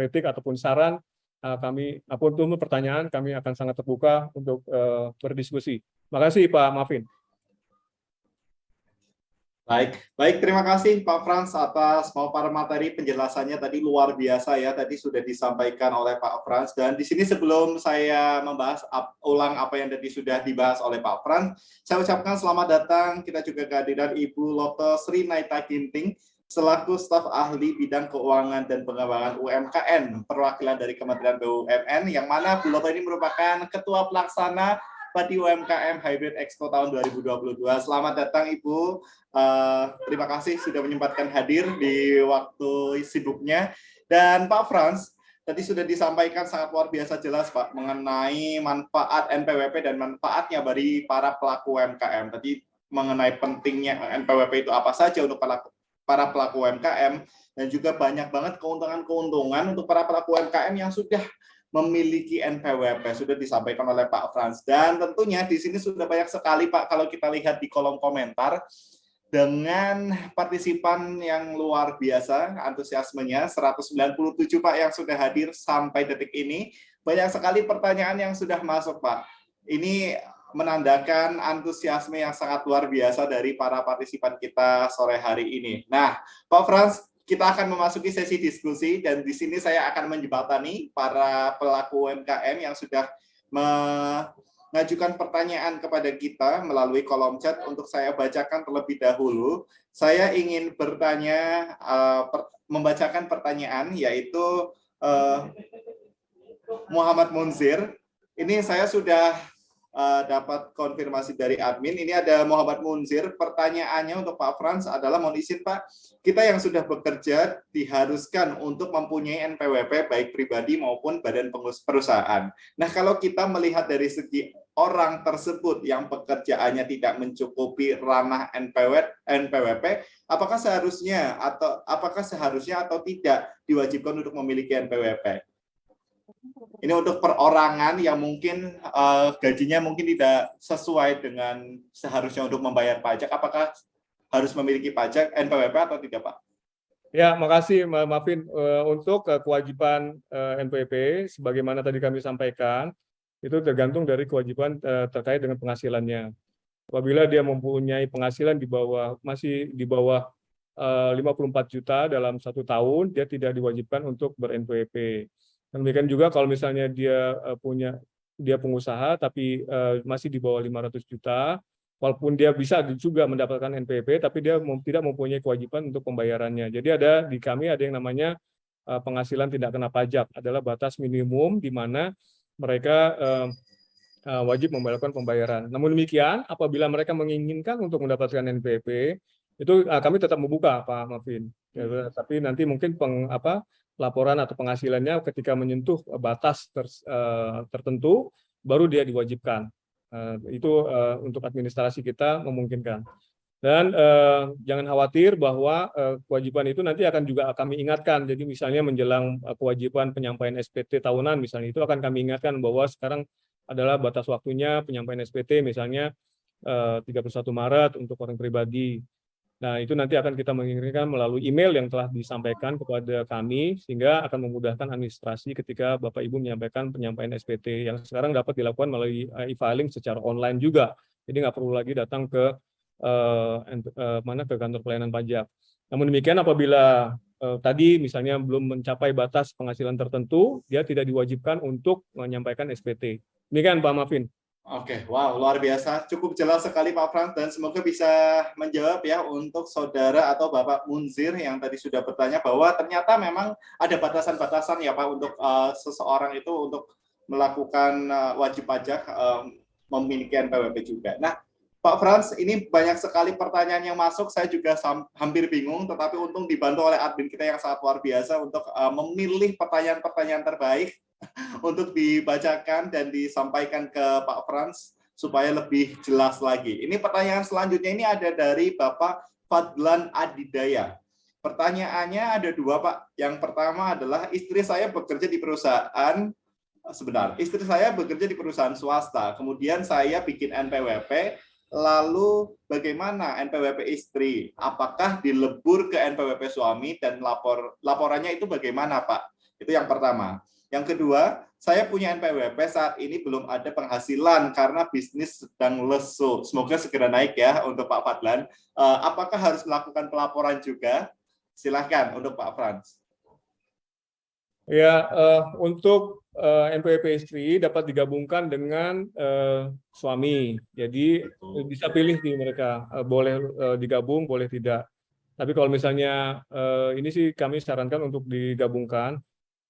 kritik ataupun saran, kami ataupun pertanyaan, kami akan sangat terbuka untuk berdiskusi. Makasih Pak Mafin. Baik, terima kasih Pak Frans atas para materi penjelasannya tadi luar biasa ya, tadi sudah disampaikan oleh Pak Frans. Dan di sini sebelum saya membahas ulang apa yang tadi sudah dibahas oleh Pak Frans, saya ucapkan selamat datang kita juga kehadiran Ibu Loto Sri Naita Ginting selaku staf ahli bidang keuangan dan pengembangan UMKM perwakilan dari Kementerian BUMN, yang mana Bu Loto ini merupakan Ketua Pelaksana Padi UMKM Hybrid Expo tahun 2022. Selamat datang Ibu. Terima kasih sudah menyempatkan hadir di waktu sibuknya. Dan Pak Frans, tadi sudah disampaikan sangat luar biasa jelas Pak mengenai manfaat NPWP dan manfaatnya bagi para pelaku UMKM. Tadi mengenai pentingnya NPWP itu apa saja untuk para pelaku UMKM, dan juga banyak banget keuntungan-keuntungan untuk para pelaku UMKM yang sudah memiliki NPWP, sudah disampaikan oleh Pak Frans. Dan tentunya di sini sudah banyak sekali Pak, kalau kita lihat di kolom komentar, dengan partisipan yang luar biasa, antusiasmenya 197 Pak yang sudah hadir sampai detik ini. Banyak sekali pertanyaan yang sudah masuk Pak. Ini menandakan antusiasme yang sangat luar biasa dari para partisipan kita sore hari ini. Nah, Pak Frans, kita akan memasuki sesi diskusi, dan di sini saya akan menjembatani para pelaku UMKM yang sudah mengajukan pertanyaan kepada kita melalui kolom chat. Untuk saya bacakan terlebih dahulu. Saya ingin membacakan pertanyaan, yaitu Muhammad Munzir. Ini saya sudah dapat konfirmasi dari admin. Ini ada Muhammad Munzir. Pertanyaannya untuk Pak Frans adalah, mohon izin Pak, kita yang sudah bekerja diharuskan untuk mempunyai NPWP baik pribadi maupun badan perusahaan. Nah, kalau kita melihat dari segi orang tersebut yang pekerjaannya tidak mencukupi ranah NPWP, apakah seharusnya atau tidak diwajibkan untuk memiliki NPWP? Ini untuk perorangan yang mungkin gajinya mungkin tidak sesuai dengan seharusnya untuk membayar pajak. Apakah harus memiliki pajak NPWP atau tidak, Pak? Ya, makasih Mafin. Untuk kewajiban NPWP, sebagaimana tadi kami sampaikan, itu tergantung dari kewajiban terkait dengan penghasilannya. Apabila dia mempunyai penghasilan masih di bawah 54 juta dalam 1 tahun, dia tidak diwajibkan untuk ber-NPWP. Demikian juga kalau misalnya dia pengusaha tapi masih di bawah 500 juta, walaupun dia bisa juga mendapatkan NPWP, tapi dia tidak mempunyai kewajiban untuk pembayarannya. Jadi di kami ada yang namanya penghasilan tidak kena pajak, adalah batas minimum di mana mereka wajib membayarkan pembayaran. Namun demikian, apabila mereka menginginkan untuk mendapatkan NPWP, itu kami tetap membuka, Pak Mafin. Ya, tapi nanti mungkin laporan atau penghasilannya ketika menyentuh batas tertentu, baru dia diwajibkan. Itu untuk administrasi kita memungkinkan. Dan jangan khawatir bahwa kewajiban itu nanti akan juga kami ingatkan. Jadi misalnya menjelang kewajiban penyampaian SPT tahunan, misalnya itu akan kami ingatkan bahwa sekarang adalah batas waktunya penyampaian SPT, misalnya 31 Maret untuk orang pribadi. Nah, itu nanti akan kita mengirimkan melalui email yang telah disampaikan kepada kami, sehingga akan memudahkan administrasi ketika Bapak Ibu menyampaikan penyampaian SPT, yang sekarang dapat dilakukan melalui e-filing secara online juga. Jadi nggak perlu lagi datang ke kantor pelayanan pajak. Namun demikian, apabila tadi misalnya belum mencapai batas penghasilan tertentu, dia tidak diwajibkan untuk menyampaikan SPT. Demikian Pak Mafin. Oke, wow, luar biasa. Cukup jelas sekali Pak Frans, dan semoga bisa menjawab ya untuk saudara atau Bapak Munzir yang tadi sudah bertanya bahwa ternyata memang ada batasan-batasan ya Pak untuk seseorang itu untuk melakukan wajib pajak memiliki NPWP juga. Nah, Pak Frans, ini banyak sekali pertanyaan yang masuk, saya juga hampir bingung, tetapi untung dibantu oleh admin kita yang sangat luar biasa untuk memilih pertanyaan-pertanyaan terbaik untuk dibacakan dan disampaikan ke Pak Frans supaya lebih jelas lagi. Ini pertanyaan selanjutnya ini ada dari Bapak Fadlan Adidaya. Pertanyaannya ada 2, Pak. Yang pertama adalah istri saya bekerja di perusahaan swasta, kemudian saya bikin NPWP, lalu bagaimana NPWP istri? Apakah dilebur ke NPWP suami dan laporannya itu bagaimana, Pak? Itu yang pertama. Yang kedua, saya punya NPWP saat ini belum ada penghasilan karena bisnis sedang lesu. Semoga segera naik ya untuk Pak Fadlan. Apakah harus melakukan pelaporan juga? Silahkan untuk Pak Frans. Ya, untuk NPWP istri dapat digabungkan dengan suami. Jadi bisa pilih nih mereka, boleh digabung, boleh tidak. Tapi kalau misalnya ini sih kami sarankan untuk digabungkan,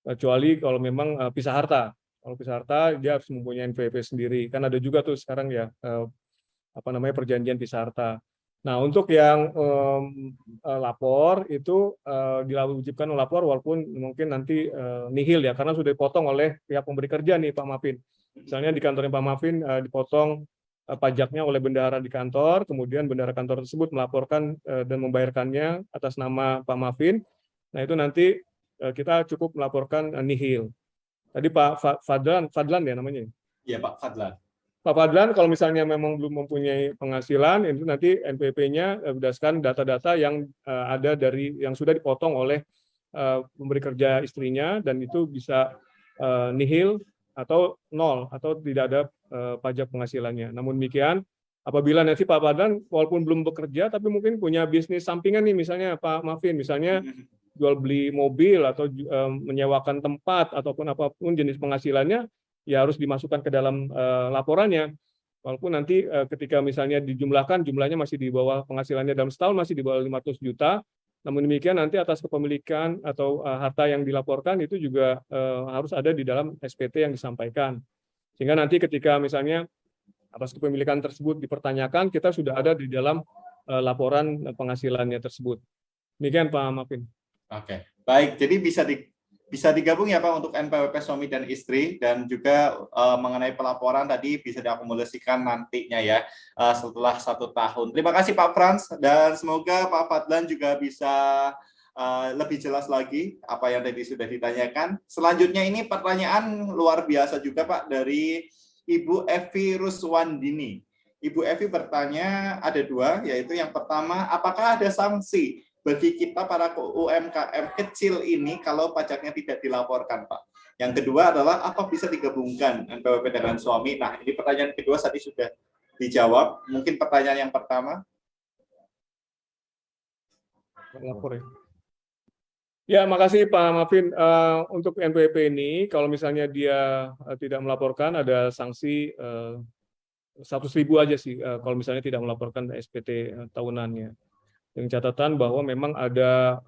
kecuali kalau memang pisah harta. Kalau pisah harta dia harus mempunyai NPWP sendiri. Kan ada juga tuh sekarang ya perjanjian pisah harta. Nah, untuk yang lapor itu diwajibkan melapor walaupun mungkin nanti nihil ya, karena sudah dipotong oleh pihak pemberi kerja nih Pak Mafin. Misalnya di kantornya Pak Mafin dipotong pajaknya oleh bendahara di kantor, kemudian bendahara kantor tersebut melaporkan dan membayarkannya atas nama Pak Mafin. Nah, itu nanti kita cukup melaporkan nihil. Tadi Pak Fadlan ya namanya? Iya Pak Fadlan. Pak Fadlan, kalau misalnya memang belum mempunyai penghasilan, itu nanti NPWP-nya berdasarkan data-data yang ada dari yang sudah dipotong oleh pemberi kerja istrinya, dan itu bisa nihil atau nol atau tidak ada pajak penghasilannya. Namun demikian, apabila nanti Pak Fadlan walaupun belum bekerja tapi mungkin punya bisnis sampingan nih, misalnya Pak Mafin, misalnya jual beli mobil atau menyewakan tempat ataupun apapun jenis penghasilannya, ya harus dimasukkan ke dalam laporannya. Walaupun nanti ketika misalnya dijumlahkan, jumlahnya masih di bawah penghasilannya dalam setahun masih di bawah 500 juta. Namun demikian nanti atas kepemilikan atau harta yang dilaporkan itu juga harus ada di dalam SPT yang disampaikan. Sehingga nanti ketika misalnya atas kepemilikan tersebut dipertanyakan, kita sudah ada di dalam laporan penghasilannya tersebut. Demikian Pak Mafin. Oke, baik. Jadi bisa digabung ya Pak untuk NPWP suami dan istri, dan juga mengenai pelaporan tadi bisa diakumulasikan nantinya ya setelah 1 tahun. Terima kasih Pak Frans, dan semoga Pak Fadlan juga bisa lebih jelas lagi apa yang tadi sudah ditanyakan. Selanjutnya ini pertanyaan luar biasa juga Pak dari Ibu Evi Ruswandini. Ibu Evi bertanya ada 2, yaitu yang pertama, apakah ada sanksi bagi kita para UMKM kecil ini kalau pajaknya tidak dilaporkan, Pak? Yang kedua adalah apa bisa digabungkan NPWP dengan suami? Nah, ini pertanyaan kedua tadi sudah dijawab. Mungkin pertanyaan yang pertama. Lapor ya. Ya, makasih Pak Mafin. Untuk NPWP ini, kalau misalnya dia tidak melaporkan, ada sanksi 100.000 aja sih, kalau misalnya tidak melaporkan SPT tahunannya. Dengan catatan bahwa memang ada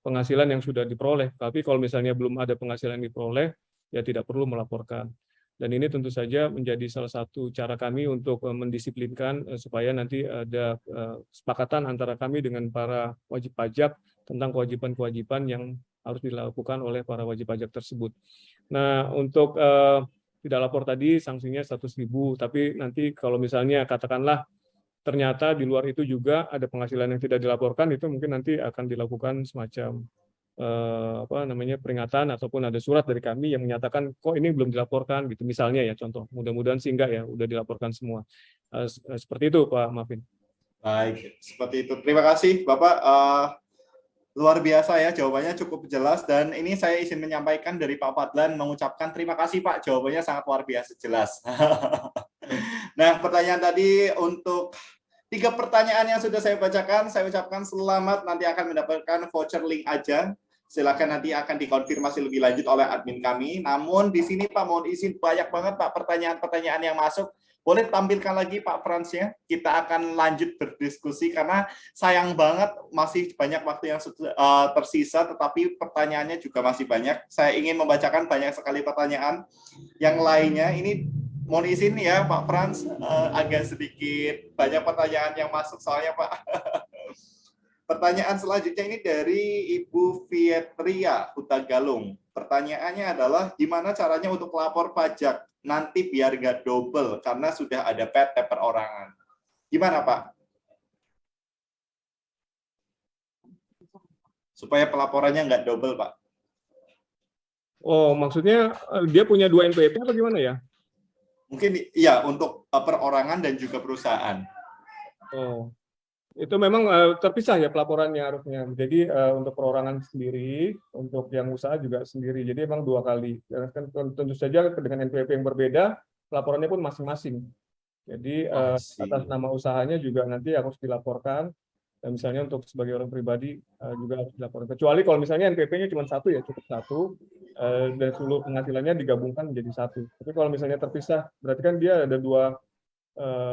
penghasilan yang sudah diperoleh. Tapi kalau misalnya belum ada penghasilan yang diperoleh, ya tidak perlu melaporkan. Dan ini tentu saja menjadi salah satu cara kami untuk mendisiplinkan supaya nanti ada kesepakatan antara kami dengan para wajib pajak tentang kewajiban-kewajiban yang harus dilakukan oleh para wajib pajak tersebut. Nah, untuk tidak lapor tadi sanksinya 100.000, tapi nanti kalau misalnya katakanlah ternyata di luar itu juga ada penghasilan yang tidak dilaporkan, itu mungkin nanti akan dilakukan semacam peringatan ataupun ada surat dari kami yang menyatakan kok ini belum dilaporkan gitu misalnya ya, contoh. Mudah-mudahan sih enggak ya, udah dilaporkan semua. Seperti itu Pak Mafin. Baik, seperti itu. Terima kasih Bapak. Luar biasa ya, jawabannya cukup jelas, dan ini saya izin menyampaikan dari Pak Fadlan mengucapkan terima kasih Pak, jawabannya sangat luar biasa jelas. Nah, pertanyaan tadi untuk 3 pertanyaan yang sudah saya bacakan, saya ucapkan selamat, nanti akan mendapatkan voucher link aja. Silakan, nanti akan dikonfirmasi lebih lanjut oleh admin kami. Namun di sini Pak, mohon izin, banyak banget Pak pertanyaan-pertanyaan yang masuk. Boleh tampilkan lagi Pak Frans-nya? Kita akan lanjut berdiskusi karena sayang banget masih banyak waktu yang tersisa, tetapi pertanyaannya juga masih banyak. Saya ingin membacakan banyak sekali pertanyaan yang lainnya. Ini mohon izin ya Pak Frans, agak sedikit banyak pertanyaan yang masuk soalnya Pak. Pertanyaan selanjutnya ini dari Ibu Fietria Hutagalung. Pertanyaannya adalah gimana caranya untuk lapor pajak nanti biar nggak double karena sudah ada PT perorangan. Gimana Pak? Supaya pelaporannya nggak double Pak. Oh, maksudnya dia punya 2 NPWP apa gimana ya? Mungkin iya untuk perorangan dan juga perusahaan. Oh. Itu memang terpisah ya pelaporannya harusnya. Jadi untuk perorangan sendiri, untuk yang usaha juga sendiri. Jadi memang 2 kali. Dan kan tentu saja dengan NPWP yang berbeda, pelaporannya pun masing-masing. Jadi Oh, I atas see. nama usahanya juga nanti harus dilaporkan. Dan misalnya untuk sebagai orang pribadi juga harus dilaporkan. Kecuali kalau misalnya NPWP-nya cuma satu ya cukup satu, dan seluruh penghasilannya digabungkan menjadi satu. Tapi kalau misalnya terpisah, berarti kan dia ada 2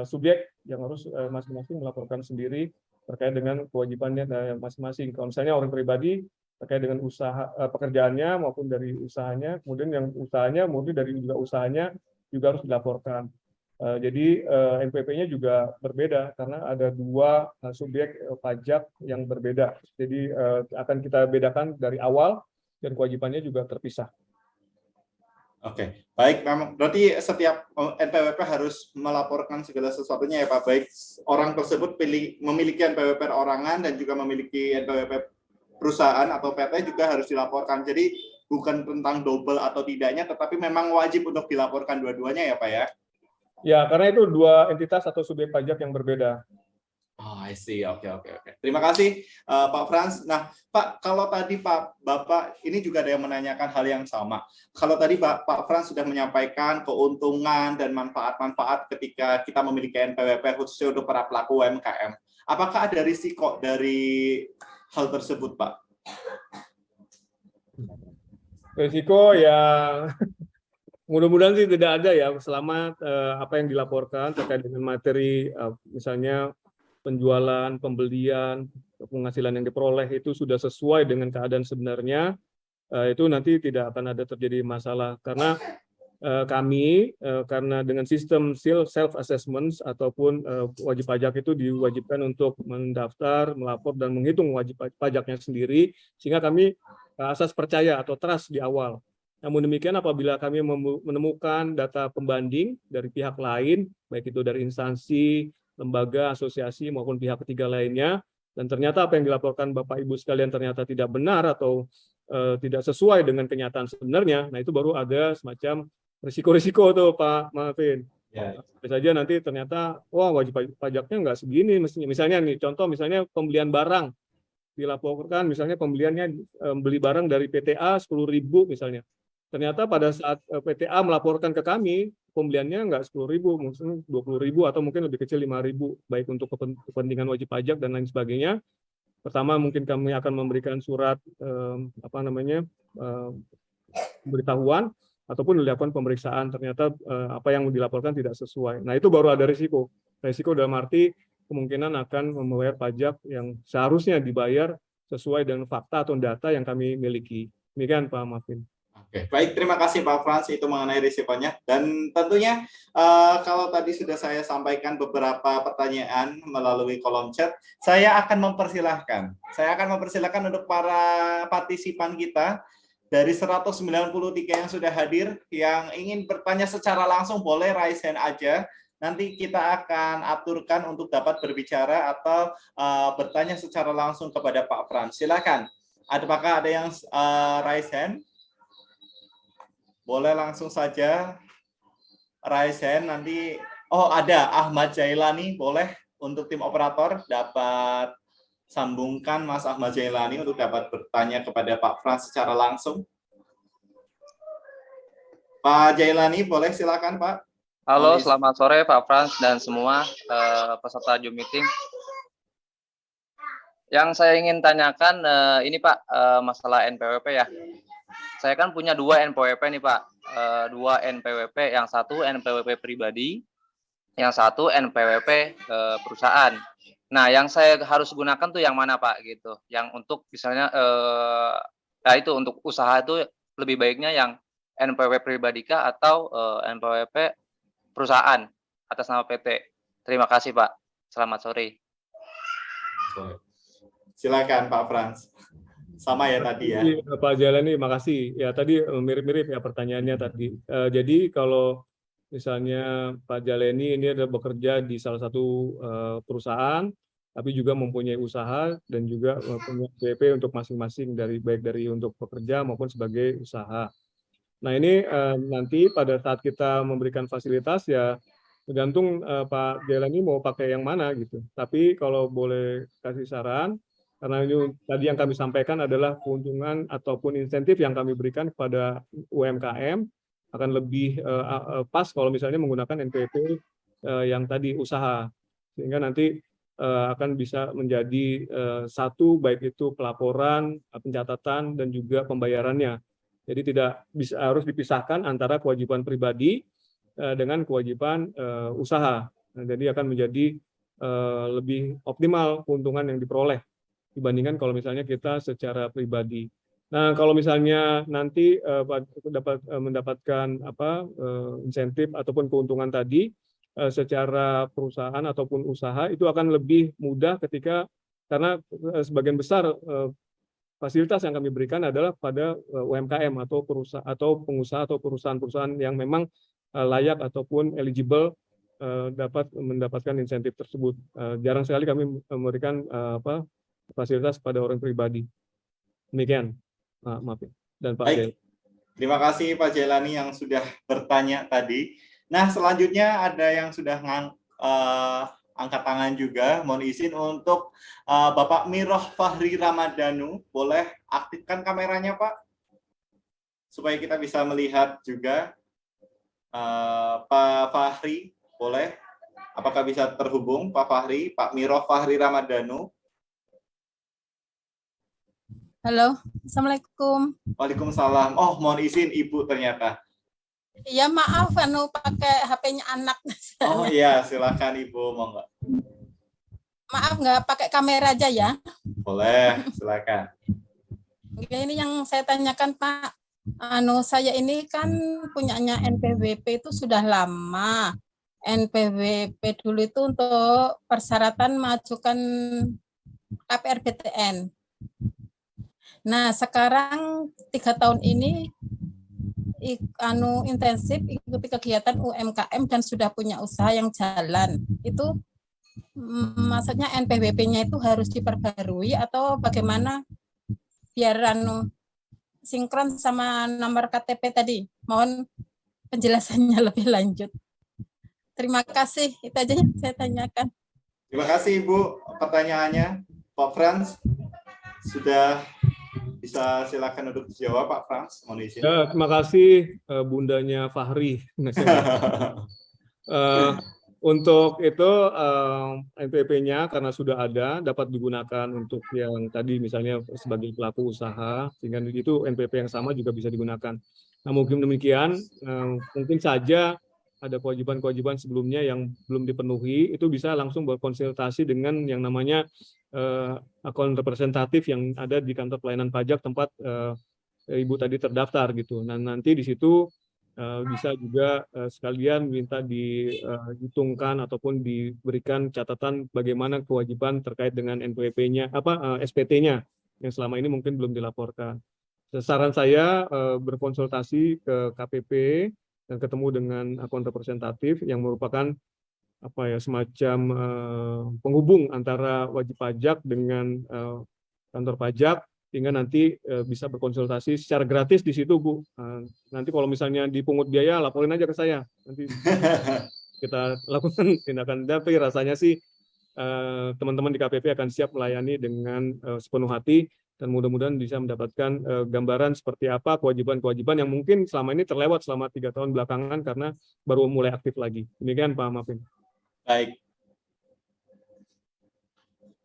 subjek yang harus masing-masing melaporkan sendiri terkait dengan kewajibannya masing-masing. Kalau misalnya orang pribadi terkait dengan usaha pekerjaannya maupun dari usahanya, kemudian yang usahanya maupun dari juga usahanya juga harus dilaporkan. Jadi NPWP-nya juga berbeda karena ada 2 subjek pajak yang berbeda. Jadi akan kita bedakan dari awal dan kewajibannya juga terpisah. Oke, baik. Memang berarti setiap NPWP harus melaporkan segala sesuatunya ya Pak. Baik orang tersebut memiliki NPWP perorangan dan juga memiliki NPWP perusahaan atau PT juga harus dilaporkan. Jadi bukan tentang double atau tidaknya, tetapi memang wajib untuk dilaporkan dua-duanya ya Pak ya. Ya, karena itu 2 entitas atau subjek pajak yang berbeda. Oh, I see. Oke. Terima kasih, Pak Frans. Nah, Pak, kalau tadi Bapak ini juga ada yang menanyakan hal yang sama. Kalau tadi Pak Frans sudah menyampaikan keuntungan dan manfaat-manfaat ketika kita memiliki NPWP khususnya untuk para pelaku UMKM. Apakah ada risiko dari hal tersebut, Pak? Risiko ya mudah-mudahan sih tidak ada ya selama apa yang dilaporkan terkait dengan materi misalnya penjualan, pembelian, penghasilan yang diperoleh itu sudah sesuai dengan keadaan sebenarnya, itu nanti tidak akan ada terjadi masalah karena kami karena dengan sistem self assessment ataupun wajib pajak itu diwajibkan untuk mendaftar, melapor dan menghitung wajib pajaknya sendiri sehingga kami asas percaya atau trust di awal. Namun demikian apabila kami menemukan data pembanding dari pihak lain, baik itu dari instansi, lembaga, asosiasi maupun pihak ketiga lainnya, dan ternyata apa yang dilaporkan Bapak Ibu sekalian ternyata tidak benar atau tidak sesuai dengan kenyataan sebenarnya, nah itu baru ada semacam risiko-risiko tuh Pak Marvin. Ya. Bisa saja nanti ternyata wah wajib pajaknya nggak segini mestinya. Misalnya nih contoh misalnya pembelian barang dilaporkan misalnya pembeliannya beli barang dari PTA 10.000 misalnya. Ternyata pada saat PTA melaporkan ke kami pembeliannya nggak 10.000, mungkin 20.000 atau mungkin lebih kecil 5.000 baik untuk kepentingan wajib pajak dan lain sebagainya. Pertama mungkin kami akan memberikan surat pemberitahuan ataupun dilakukan pemeriksaan ternyata apa yang dilaporkan tidak sesuai. Nah itu baru ada risiko. Risiko dalam arti kemungkinan akan membayar pajak yang seharusnya dibayar sesuai dengan fakta atau data yang kami miliki. Demikian Pak Marvin. Oke, baik. Terima kasih Pak Frans itu mengenai risikonya. Dan tentunya kalau tadi sudah saya sampaikan beberapa pertanyaan melalui kolom chat, saya akan mempersilahkan. Saya akan mempersilahkan untuk para partisipan kita dari 193 yang sudah hadir, yang ingin bertanya secara langsung boleh raise hand aja. Nanti kita akan aturkan untuk dapat berbicara atau bertanya secara langsung kepada Pak Frans. Silakan. Apakah ada yang raise hand? Boleh langsung saja raise hand nanti. Oh, ada Ahmad Jailani, boleh untuk tim operator dapat sambungkan Mas Ahmad Jailani untuk dapat bertanya kepada Pak Frans secara langsung. Pak Jailani, boleh silakan Pak. Halo, selamat sore Pak Frans dan semua peserta Zoom meeting. Yang saya ingin tanyakan ini Pak, masalah NPWP ya. Saya kan punya 2 NPWP nih Pak, 2 NPWP, yang satu NPWP pribadi, yang satu NPWP perusahaan. Nah, yang saya harus gunakan tuh yang mana Pak gitu? Yang untuk misalnya, nah itu untuk usaha itu lebih baiknya yang NPWP pribadi kah atau NPWP perusahaan atas nama PT? Terima kasih Pak. Selamat sore. Silakan Pak Frans. Sama ya tadi ya. Pak Jailani, makasih. Ya tadi mirip-mirip ya pertanyaannya tadi. Jadi kalau misalnya Pak Jailani ini ada bekerja di salah satu perusahaan, tapi juga mempunyai usaha dan juga punya PP untuk masing-masing baik dari untuk pekerja maupun sebagai usaha. Nah ini nanti pada saat kita memberikan fasilitas ya tergantung Pak Jailani mau pakai yang mana gitu. Tapi kalau boleh kasih saran, karena ini tadi yang kami sampaikan adalah keuntungan ataupun insentif yang kami berikan kepada UMKM akan lebih pas kalau misalnya menggunakan NPWP yang tadi usaha, sehingga nanti akan bisa menjadi satu, baik itu pelaporan, pencatatan, dan juga pembayarannya. Jadi tidak bisa harus dipisahkan antara kewajiban pribadi dengan kewajiban usaha. Nah, jadi akan menjadi lebih optimal keuntungan yang diperoleh dibandingkan kalau misalnya kita secara pribadi. Nah, kalau misalnya nanti dapat mendapatkan insentif ataupun keuntungan tadi secara perusahaan ataupun usaha, itu akan lebih mudah ketika karena sebagian besar fasilitas yang kami berikan adalah pada UMKM atau perusahaan atau pengusaha atau perusahaan-perusahaan yang memang layak ataupun eligible dapat mendapatkan insentif tersebut. Jarang sekali kami memberikan fasilitas pada orang pribadi. Demikian, maaf ya. Dan Pak Jail. Baik, terima kasih Pak Jailani yang sudah bertanya tadi. Nah, selanjutnya ada yang sudah angkat tangan juga. Mohon izin untuk Bapak Miroh Fahri Ramadhanu. Boleh aktifkan kameranya, Pak? Supaya kita bisa melihat juga. Pak Fahri, boleh? Apakah bisa terhubung Pak Fahri? Pak Miroh Fahri Ramadhanu. Halo, Assalamualaikum. Waalaikumsalam. Oh, mohon izin Ibu ternyata. Iya, maaf, pakai HP-nya anak. Oh iya, silakan Ibu, monggo. Maaf, nggak pakai kamera aja ya. Boleh, silakan. Ini yang saya tanyakan, Pak. Saya ini kan punyanya NPWP itu sudah lama. NPWP dulu itu untuk persyaratan mengajukan KPR BTN. Nah, sekarang 3 tahun ini intensif ikuti kegiatan UMKM dan sudah punya usaha yang jalan. Itu maksudnya NPWP-nya itu harus diperbarui atau bagaimana biar sinkron sama nomor KTP tadi. Mohon penjelasannya lebih lanjut. Terima kasih. Itu aja yang saya tanyakan. Terima kasih Ibu pertanyaannya. Pak Frans sudah bisa silakan untuk dijawab Pak Frans, mohon izin. Ya, terima kasih bundanya Fahri. Untuk itu NPWP-nya karena sudah ada dapat digunakan untuk yang tadi misalnya sebagai pelaku usaha, sehingga itu NPWP yang sama juga bisa digunakan. Nah, mungkin demikian, mungkin saja ada kewajiban-kewajiban sebelumnya yang belum dipenuhi, itu bisa langsung berkonsultasi dengan yang namanya akun representatif yang ada di kantor pelayanan pajak tempat Ibu tadi terdaftar gitu. Nah, nanti di situ bisa juga sekalian minta dihitungkan ataupun diberikan catatan bagaimana kewajiban terkait dengan NPWP-nya, SPT-nya yang selama ini mungkin belum dilaporkan. Saran saya berkonsultasi ke KPP dan ketemu dengan akun representatif yang merupakan semacam penghubung antara wajib pajak dengan kantor pajak, sehingga nanti bisa berkonsultasi secara gratis di situ, Bu. Nanti kalau misalnya dipungut biaya, laporin aja ke saya. Nanti kita lakukan tindakan. Tapi rasanya sih teman-teman di KPP akan siap melayani dengan sepenuh hati, dan mudah-mudahan bisa mendapatkan gambaran seperti apa kewajiban-kewajiban yang mungkin selama ini terlewat selama 3 tahun belakangan karena baru mulai aktif lagi. Demikian Pak Mafin.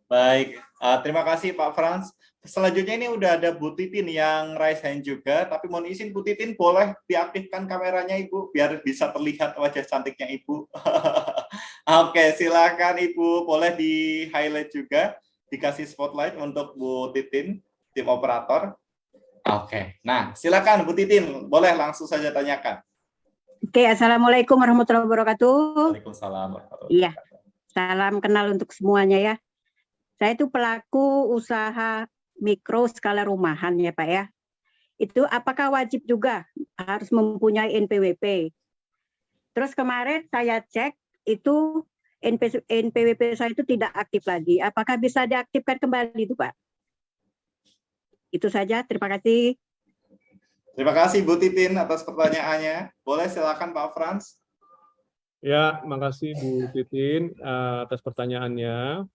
Baik. Terima kasih Pak Frans. Selanjutnya ini udah ada Bu Titin yang raise hand juga, tapi mohon izin Bu Titin boleh diaktifkan kameranya Ibu biar bisa terlihat wajah cantiknya Ibu. Oke, silakan Ibu, boleh di highlight juga, dikasih spotlight untuk Bu Titin, tim operator. Oke, nah silakan Bu Titin, boleh langsung saja tanyakan. Oke, Assalamualaikum warahmatullahi wabarakatuh. Waalaikumsalam warahmatullahi wabarakatuh. Iya, salam kenal untuk semuanya ya. Saya itu pelaku usaha mikro skala rumahan ya Pak ya. Itu apakah wajib juga harus mempunyai NPWP? Terus kemarin saya cek itu NPWP saya itu tidak aktif lagi. Apakah bisa diaktifkan kembali itu Pak? Itu saja, terima kasih. Terima kasih Bu Titin atas pertanyaannya. Boleh silakan Pak Frans. Ya, makasih Bu Titin atas pertanyaannya.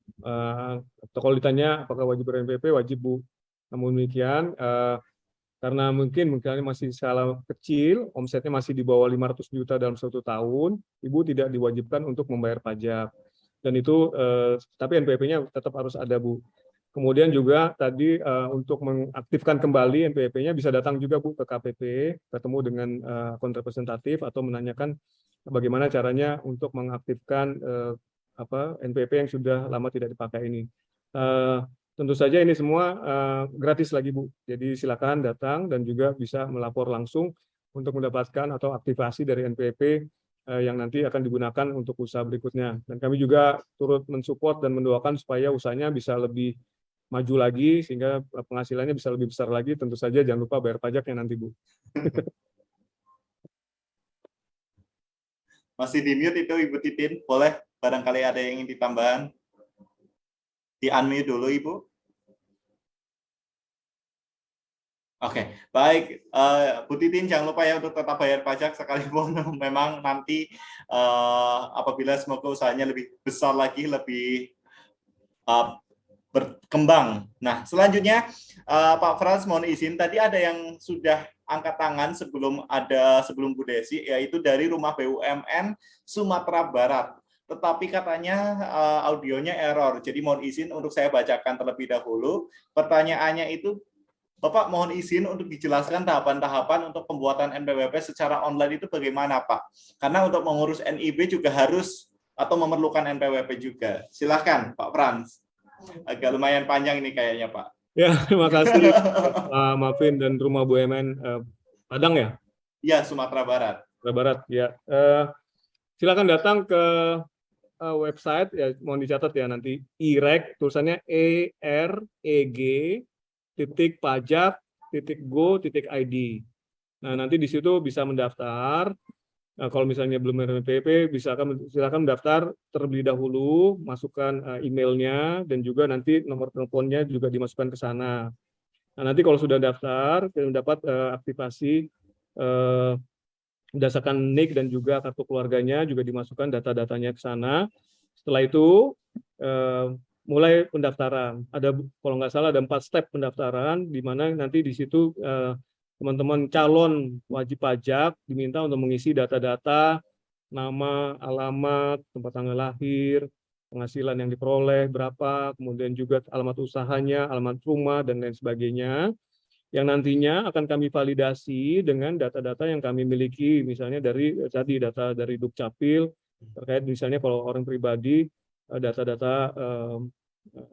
Atau kalau ditanya apakah wajib ber-NPWP, wajib Bu. Namun demikian, karena mungkin masih skala kecil, omsetnya masih di bawah 500 juta dalam 1 tahun, Ibu tidak diwajibkan untuk membayar pajak. Dan itu, tapi NPWP-nya tetap harus ada Bu. Kemudian juga tadi untuk mengaktifkan kembali NPWP-nya bisa datang juga Bu ke KPP, ketemu dengan akun representatif atau menanyakan bagaimana caranya untuk mengaktifkan NPWP yang sudah lama tidak dipakai ini. Tentu saja ini semua gratis lagi Bu. Jadi silakan datang dan juga bisa melapor langsung untuk mendapatkan atau aktivasi dari NPWP yang nanti akan digunakan untuk usaha berikutnya. Dan kami juga turut mensupport dan mendoakan supaya usahanya bisa lebih maju lagi sehingga penghasilannya bisa lebih besar lagi. Tentu saja jangan lupa bayar pajaknya nanti Bu. Masih di mute itu Ibu Titin, boleh barangkali ada yang ingin ditambahkan? Di unmute dulu Ibu. Oke, baik. Bu Titin jangan lupa ya untuk tetap bayar pajak sekalipun memang nanti apabila semoga usahanya lebih besar lagi, lebih berkembang. Nah, selanjutnya Pak Frans mohon izin, tadi ada yang sudah angkat tangan sebelum Bu Desi, yaitu dari Rumah BUMN Sumatera Barat. Tetapi katanya audionya error, jadi mohon izin untuk saya bacakan terlebih dahulu. Pertanyaannya itu, Bapak mohon izin untuk dijelaskan tahapan-tahapan untuk pembuatan NPWP secara online itu bagaimana Pak? Karena untuk mengurus NIB juga harus atau memerlukan NPWP juga. Silakan Pak Frans. Agak lumayan panjang ini kayaknya Pak. Ya, terima kasih Pak Mafin dan Rumah BUMN Padang ya? Ya, Sumatera Barat. Sumatera Barat, ya. Silakan datang ke website, ya mohon dicatat ya nanti, IREG, tulisannya erg.pajak.go.id. Nah, nanti di situ bisa mendaftar. Nah, kalau misalnya belum NPWP, silakan mendaftar terlebih dahulu, masukkan emailnya, dan juga nanti nomor teleponnya juga dimasukkan ke sana. Nah, nanti kalau sudah daftar, kita mendapat aktivasi berdasarkan NIK dan juga kartu keluarganya, juga dimasukkan data-datanya ke sana. Setelah itu, mulai pendaftaran. Kalau nggak salah ada 4 step pendaftaran, di mana nanti di situ teman-teman calon wajib pajak diminta untuk mengisi data-data, nama, alamat, tempat tanggal lahir, penghasilan yang diperoleh berapa, kemudian juga alamat usahanya, alamat rumah, dan lain sebagainya, yang nantinya akan kami validasi dengan data-data yang kami miliki, misalnya dari tadi data dari Dukcapil, terkait misalnya kalau orang pribadi, data-data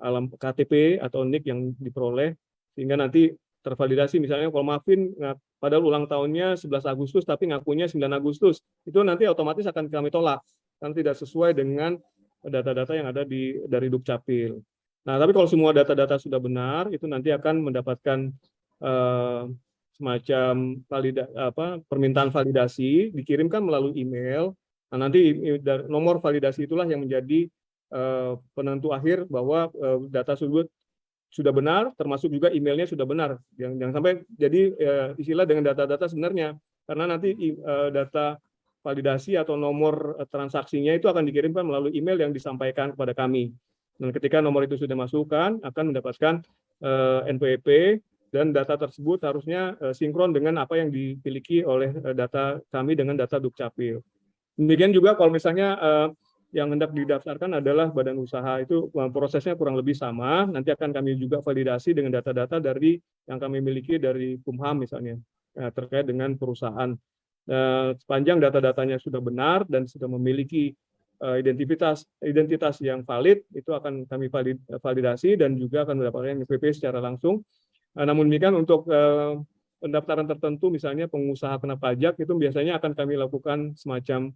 alam KTP atau NIK yang diperoleh, sehingga nanti tervalidasi. Misalnya kalau Mafin pada ulang tahunnya 11 Agustus tapi ngakunya 9 Agustus, itu nanti otomatis akan kami tolak karena tidak sesuai dengan data-data yang ada dari Dukcapil. Nah, tapi kalau semua data-data sudah benar, itu nanti akan mendapatkan semacam permintaan validasi, dikirimkan melalui email. Nah, nanti nomor validasi itulah yang menjadi penentu akhir bahwa data tersebut sudah benar, termasuk juga emailnya sudah benar. Jangan sampai jadi istilah dengan data-data sebenarnya, karena nanti data validasi atau nomor transaksinya itu akan dikirimkan melalui email yang disampaikan kepada kami. Dan ketika nomor itu sudah masukkan, akan mendapatkan NPWP, dan data tersebut harusnya sinkron dengan apa yang dimiliki oleh data kami dengan data Dukcapil. Demikian juga kalau misalnya yang hendak didaftarkan adalah badan usaha, itu prosesnya kurang lebih sama. Nanti akan kami juga validasi dengan data-data dari yang kami miliki dari Kumham misalnya, terkait dengan perusahaan. Sepanjang data-datanya sudah benar dan sudah memiliki identitas yang valid, itu akan kami validasi dan juga akan mendapatkan NPWP secara langsung. Namun demikian untuk pendaftaran tertentu, misalnya pengusaha kena pajak, itu biasanya akan kami lakukan semacam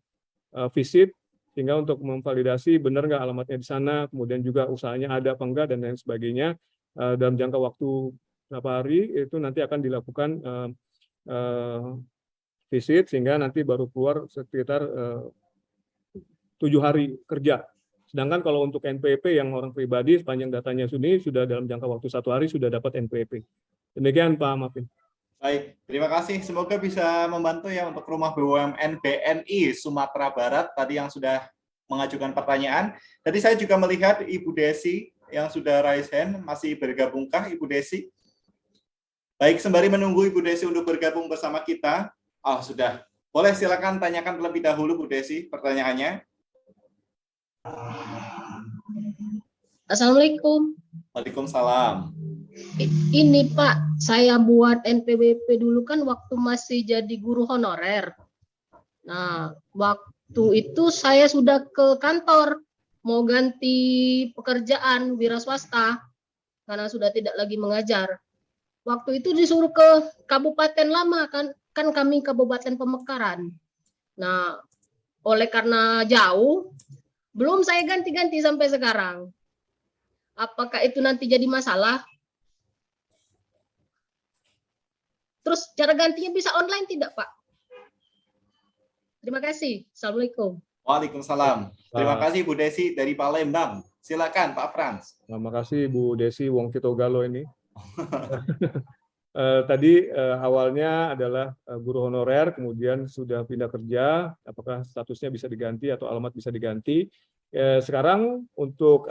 visit, sehingga untuk memvalidasi benar nggak alamatnya di sana, kemudian juga usahanya ada apa enggak, dan lain sebagainya. Dalam jangka waktu berapa hari, itu nanti akan dilakukan visit, sehingga nanti baru keluar sekitar 7 hari kerja. Sedangkan kalau untuk NPWP yang orang pribadi, sepanjang datanya sudah dalam jangka waktu 1 hari sudah dapat NPWP. Demikian Pak Mafin. Baik, terima kasih. Semoga bisa membantu ya untuk Rumah BUMN BNI Sumatera Barat tadi yang sudah mengajukan pertanyaan. Tadi saya juga melihat Ibu Desi yang sudah raise hand, masih bergabungkah Ibu Desi? Baik, sembari menunggu Ibu Desi untuk bergabung bersama kita. Oh, sudah. Boleh silakan tanyakan terlebih dahulu Bu Desi pertanyaannya. Assalamualaikum. Waalaikumsalam. Ini Pak, saya buat NPWP dulu kan waktu masih jadi guru honorer. Nah, waktu itu saya sudah ke kantor mau ganti pekerjaan wira swasta karena sudah tidak lagi mengajar. Waktu itu disuruh ke kabupaten lama kan kami Kabupaten Pemekaran. Nah, oleh karena jauh, belum saya ganti-ganti sampai sekarang. Apakah itu nanti jadi masalah? Terus cara gantinya bisa online tidak, Pak? Terima kasih. Assalamualaikum. Waalaikumsalam. Terima kasih Bu Desi dari Palembang. Silakan Pak Frans. Terima kasih Bu Desi Wong Kitogalo ini. Tadi awalnya adalah guru honorer, kemudian sudah pindah kerja, apakah statusnya bisa diganti atau alamat bisa diganti. Sekarang untuk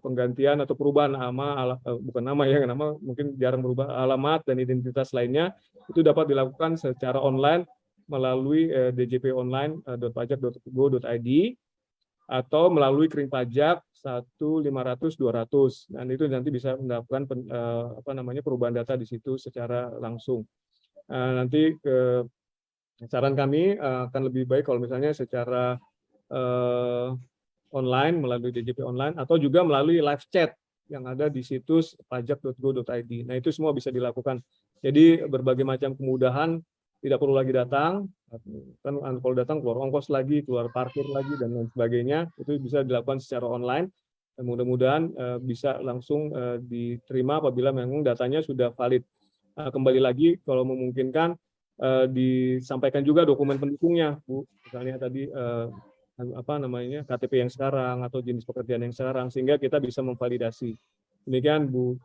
penggantian atau perubahan nama, bukan nama ya, nama mungkin jarang berubah, alamat dan identitas lainnya itu dapat dilakukan secara online melalui djponline.pajak.go.id atau melalui kering pajak 1-500-200. Dan itu nanti bisa mendapatkan perubahan data di situ secara langsung. Nanti saran kami akan lebih baik kalau misalnya secara online melalui DJP online atau juga melalui live chat yang ada di situs pajak.go.id. Nah, itu semua bisa dilakukan. Jadi berbagai macam kemudahan, tidak perlu lagi datang, kan kalau datang keluar ongkos lagi, keluar parkir lagi dan lain sebagainya, itu bisa dilakukan secara online. Dan mudah-mudahan bisa langsung diterima apabila memang datanya sudah valid. Kembali lagi kalau memungkinkan disampaikan juga dokumen pendukungnya, Bu. Misalnya tadi KTP yang sekarang atau jenis pekerjaan yang sekarang sehingga kita bisa memvalidasi. Demikian Bu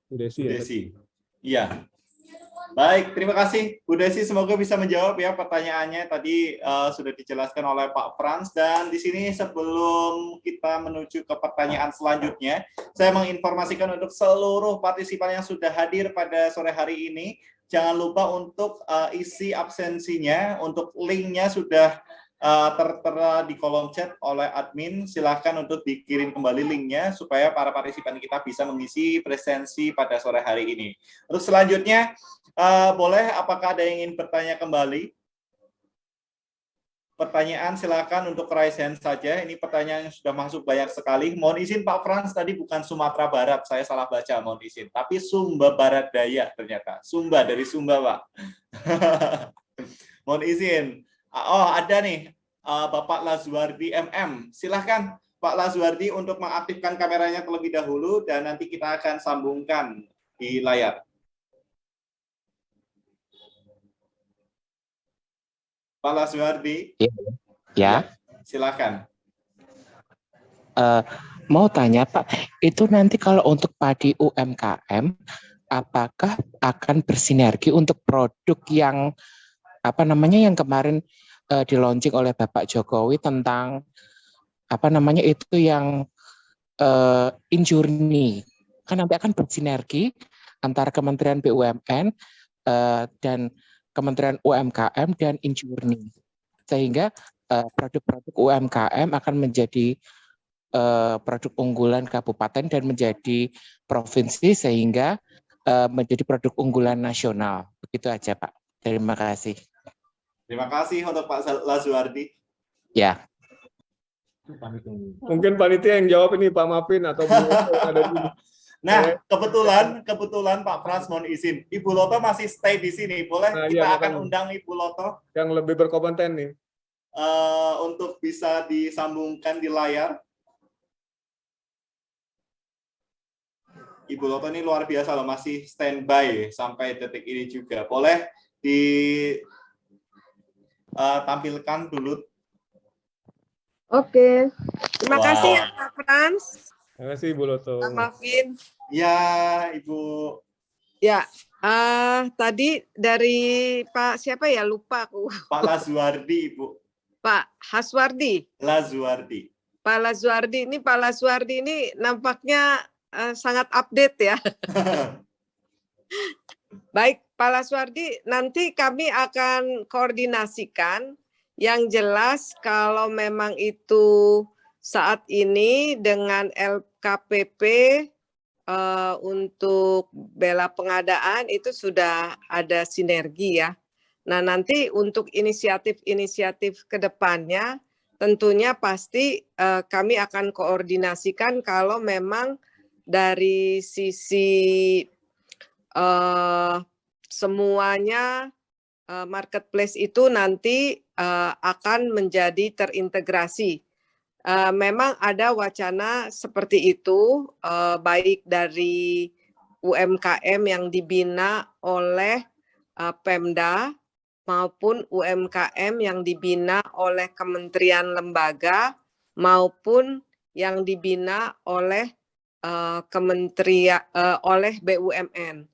Desi. Bu Desi. Iya. Baik, terima kasih Bu Desi. Semoga bisa menjawab ya pertanyaannya tadi sudah dijelaskan oleh Pak Frans. Dan di sini sebelum kita menuju ke pertanyaan selanjutnya, saya menginformasikan untuk seluruh partisipan yang sudah hadir pada sore hari ini, jangan lupa untuk isi absensinya. Untuk linknya sudah tertera di kolom chat oleh admin. Silahkan untuk dikirim kembali linknya supaya para partisipan kita bisa mengisi presensi pada sore hari ini. Untuk selanjutnya, boleh apakah ada yang ingin bertanya kembali? Pertanyaan silakan untuk raise hand saja. Ini pertanyaan yang sudah masuk banyak sekali. Mohon izin Pak Frans, tadi bukan Sumatera Barat, saya salah baca, mohon izin. Tapi Sumba Barat Daya ternyata. Sumba, dari Sumba, Pak. Mohon izin. Oh, ada nih Bapak Lazuardi MM. Silahkan Pak Lazuardi untuk mengaktifkan kameranya terlebih dahulu dan nanti kita akan sambungkan di layar. Pak Lazuardi. Ya. Silahkan. Mau tanya Pak, itu nanti kalau untuk padi UMKM, apakah akan bersinergi untuk produk yang yang kemarin di launching oleh Bapak Jokowi tentang itu yang Injourney, kan nanti akan bersinergi antara Kementerian BUMN dan Kementerian UMKM dan Injourney, sehingga produk-produk UMKM akan menjadi produk unggulan kabupaten dan menjadi provinsi sehingga menjadi produk unggulan nasional. Begitu aja Pak. Terima kasih. Terima kasih untuk Pak Lazuardi. Ya. Mungkin panitia yang jawab ini Pak Mapin atau Bu Loto yang ada di sini. Nah, kebetulan Pak Frans mohon izin. Ibu Loto masih stay di sini. Boleh kita akan undang Ibu Loto yang lebih berkompeten nih. Untuk bisa disambungkan di layar. Ibu Loto ini luar biasa loh, masih standby sampai detik ini juga. Boleh ditampilkan dulu. Oke, terima kasih ya Pak Frans. Terima kasih Ibu Loto. Pak Mafin. Ya, Ibu. Ya, tadi dari Pak siapa ya, lupa aku. Pak Lazuardi, Ibu. Pak Haswardi. Lazuardi. Pak Lazuardi ini nampaknya sangat update ya. Baik, Pak Lazuardi, nanti kami akan koordinasikan. Yang jelas kalau memang itu saat ini dengan LKPP untuk bela pengadaan itu sudah ada sinergi ya. Nah, nanti untuk inisiatif-inisiatif ke depannya tentunya pasti kami akan koordinasikan kalau memang dari sisi semuanya marketplace itu nanti akan menjadi terintegrasi. Memang ada wacana seperti itu, baik dari UMKM yang dibina oleh Pemda maupun UMKM yang dibina oleh kementerian lembaga maupun yang dibina oleh oleh BUMN.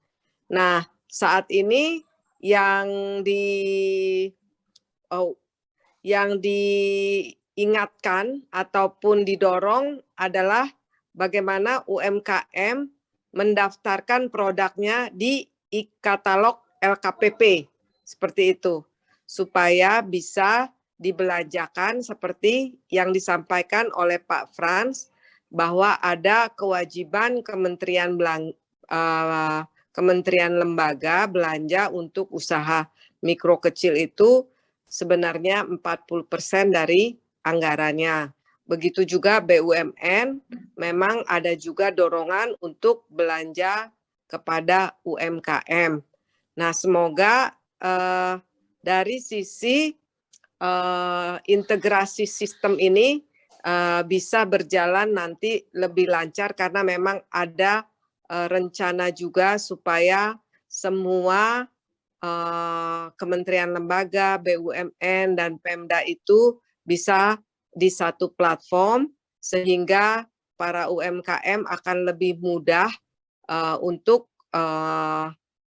Nah, saat ini yang diingatkan ataupun didorong adalah bagaimana UMKM mendaftarkan produknya di e-katalog LKPP seperti itu supaya bisa dibelanjakan seperti yang disampaikan oleh Pak Frans bahwa ada kewajiban kementerian lembaga belanja untuk usaha mikro kecil itu sebenarnya 40% dari anggarannya. Begitu juga BUMN, memang ada juga dorongan untuk belanja kepada UMKM. Nah, semoga dari sisi integrasi sistem ini bisa berjalan nanti lebih lancar karena memang ada rencana juga supaya semua kementerian lembaga, BUMN, dan Pemda itu bisa di satu platform sehingga para UMKM akan lebih mudah untuk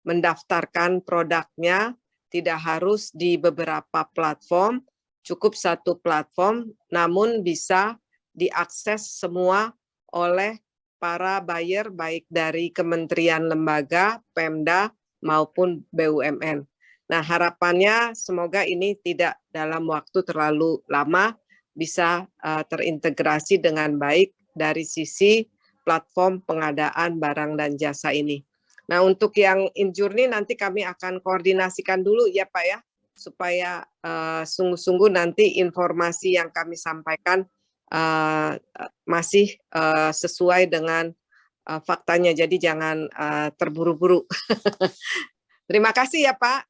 mendaftarkan produknya, tidak harus di beberapa platform, cukup satu platform, namun bisa diakses semua oleh para buyer baik dari kementerian lembaga, Pemda, maupun BUMN. Nah, harapannya semoga ini tidak dalam waktu terlalu lama bisa terintegrasi dengan baik dari sisi platform pengadaan barang dan jasa ini. Nah, untuk yang InJourney nanti kami akan koordinasikan dulu ya Pak ya, supaya sungguh-sungguh nanti informasi yang kami sampaikan masih sesuai dengan faktanya, jadi jangan terburu-buru. Terima kasih ya Pak.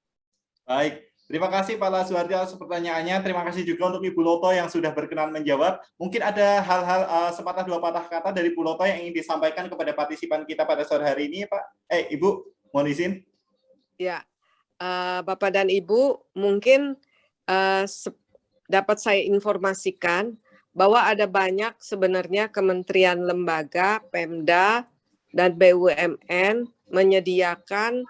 Baik, terima kasih Pak Lazuardi atas pertanyaannya. Terima kasih juga untuk Ibu Loto yang sudah berkenan menjawab. Mungkin ada hal-hal sepatah dua patah kata dari Bu Loto yang ingin disampaikan kepada partisipan kita pada sore hari ini, Pak. Ibu, mohon izin. Ya, Bapak dan Ibu, mungkin dapat saya informasikan bahwa ada banyak sebenarnya kementerian lembaga, Pemda, dan BUMN menyediakan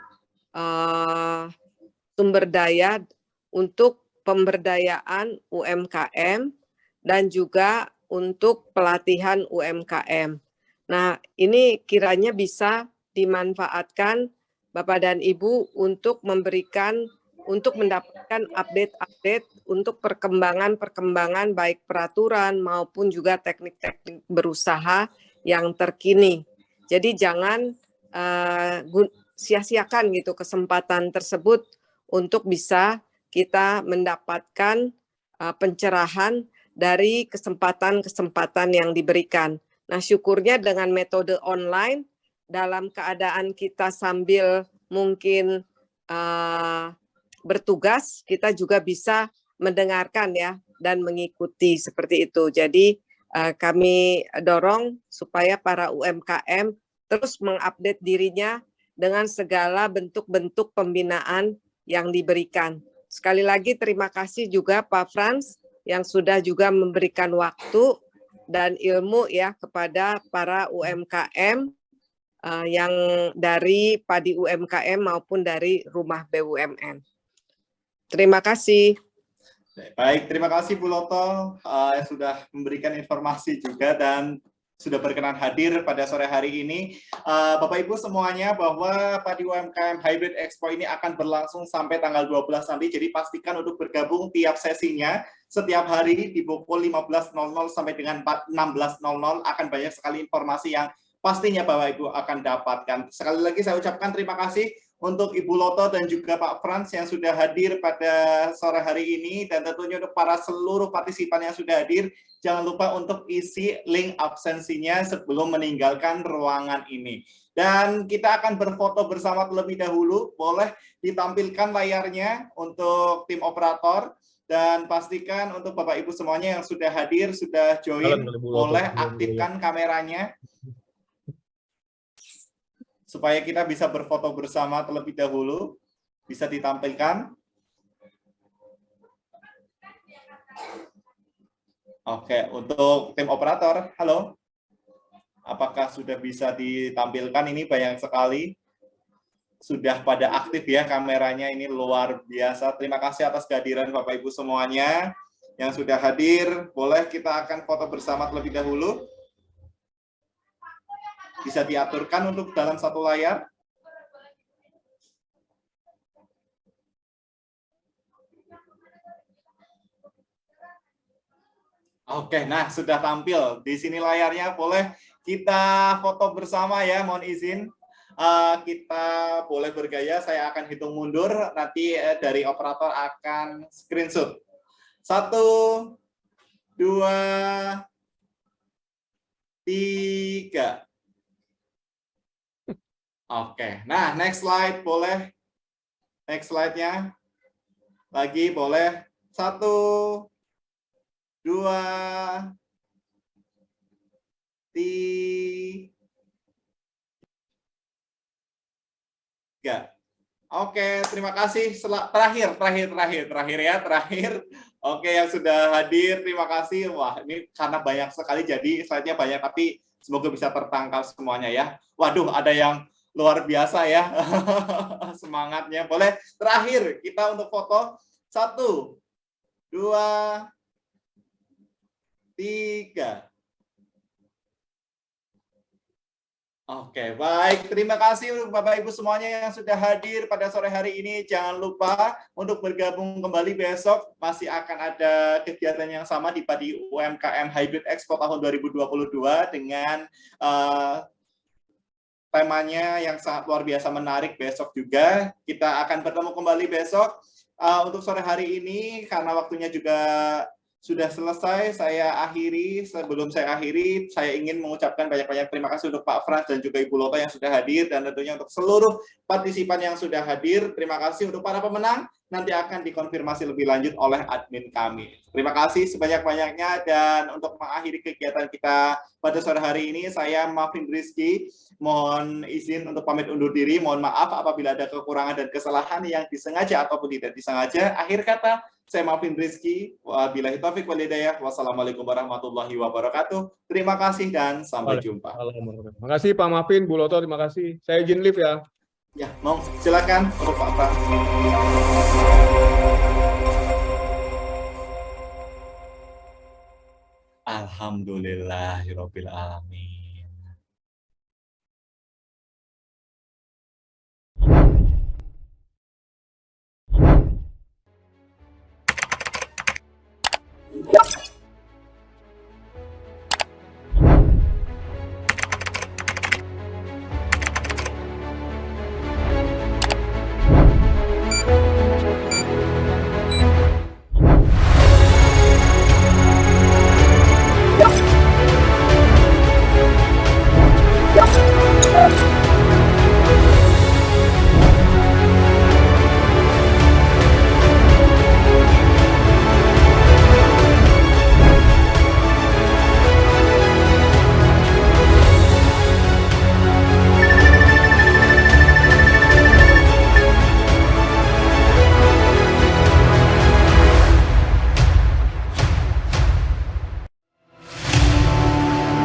sumber daya untuk pemberdayaan UMKM dan juga untuk pelatihan UMKM. Nah, ini kiranya bisa dimanfaatkan Bapak dan Ibu untuk mendapatkan update-update untuk perkembangan baik peraturan maupun juga teknik-teknik berusaha yang terkini. Jadi jangan sia-siakan gitu kesempatan tersebut untuk bisa kita mendapatkan pencerahan dari kesempatan-kesempatan yang diberikan. Nah, syukurnya dengan metode online dalam keadaan kita sambil mungkin bertugas, kita juga bisa mendengarkan ya dan mengikuti seperti itu. Jadi kami dorong supaya para UMKM terus mengupdate dirinya dengan segala bentuk-bentuk pembinaan yang diberikan. Sekali lagi terima kasih juga Pak Frans yang sudah juga memberikan waktu dan ilmu ya kepada para UMKM yang dari Padi UMKM maupun dari Rumah BUMN. Terima kasih. Baik, terima kasih Bu Loto yang sudah memberikan informasi juga dan sudah berkenan hadir pada sore hari ini. Bapak Ibu semuanya, bahwa Padi UMKM Hybrid Expo ini akan berlangsung sampai tanggal 12 nanti, jadi pastikan untuk bergabung tiap sesinya setiap hari di pukul 15.00 sampai dengan 16.00 akan banyak sekali informasi yang pastinya Bapak Ibu akan dapatkan. Sekali lagi saya ucapkan terima kasih untuk Ibu Loto dan juga Pak Frans yang sudah hadir pada sore hari ini, dan tentunya untuk para seluruh partisipan yang sudah hadir, jangan lupa untuk isi link absensinya sebelum meninggalkan ruangan ini. Dan kita akan berfoto bersama terlebih dahulu, boleh ditampilkan layarnya untuk tim operator, dan pastikan untuk Bapak Ibu semuanya yang sudah hadir, sudah join, boleh aktifkan kameranya supaya kita bisa berfoto bersama terlebih dahulu. Bisa ditampilkan. Oke, untuk tim operator, halo. Apakah sudah bisa ditampilkan? Ini banyak sekali. Sudah pada aktif ya kameranya, ini luar biasa. Terima kasih atas kehadiran Bapak Ibu semuanya yang sudah hadir. Boleh kita akan foto bersama terlebih dahulu. Bisa diaturkan untuk dalam satu layar. Oke, nah sudah tampil. Di sini layarnya, boleh kita foto bersama ya, mohon izin. Kita boleh bergaya, saya akan hitung mundur, nanti dari operator akan screenshot. 1, 2, 3. Oke, nah next slide boleh. Next slide-nya. Lagi boleh. 1, 2, 3. Oke, terima kasih. Terakhir ya. Oke, yang sudah hadir, terima kasih. Wah, ini karena banyak sekali, jadi slide-nya banyak, tapi semoga bisa tertangkap semuanya ya. Waduh, ada yang luar biasa ya. Semangatnya. Boleh terakhir kita untuk foto. 1, 2, 3. Oke, baik. Terima kasih untuk Bapak Ibu semuanya yang sudah hadir pada sore hari ini. Jangan lupa untuk bergabung kembali besok. Masih akan ada kegiatan yang sama di Padi UMKM Hybrid Expo tahun 2022 dengan temanya yang sangat luar biasa menarik. Besok juga kita akan bertemu kembali besok. Untuk sore hari ini, karena waktunya juga sudah selesai, saya akhiri. Sebelum saya akhiri, saya ingin mengucapkan banyak-banyak terima kasih untuk Pak Frans dan juga Ibu Loto yang sudah hadir, dan tentunya untuk seluruh partisipan yang sudah hadir. Terima kasih untuk para pemenang, nanti akan dikonfirmasi lebih lanjut oleh admin kami. Terima kasih sebanyak-banyaknya, dan untuk mengakhiri kegiatan kita pada sore hari ini, saya Mafin Rizky, mohon izin untuk pamit undur diri. Mohon maaf apabila ada kekurangan dan kesalahan yang disengaja ataupun tidak disengaja. Akhir kata, saya Mafin Rizky. Wabillahi taufiq wal hidayah. Wassalamualaikum warahmatullahi wabarakatuh. Terima kasih dan sampai jumpa. Terima kasih Pak Mafin, Bu Loto, terima kasih. Saya izin live ya. Ya, mau silakan untuk Pak Frans. Alhamdulillahirabbil alamin.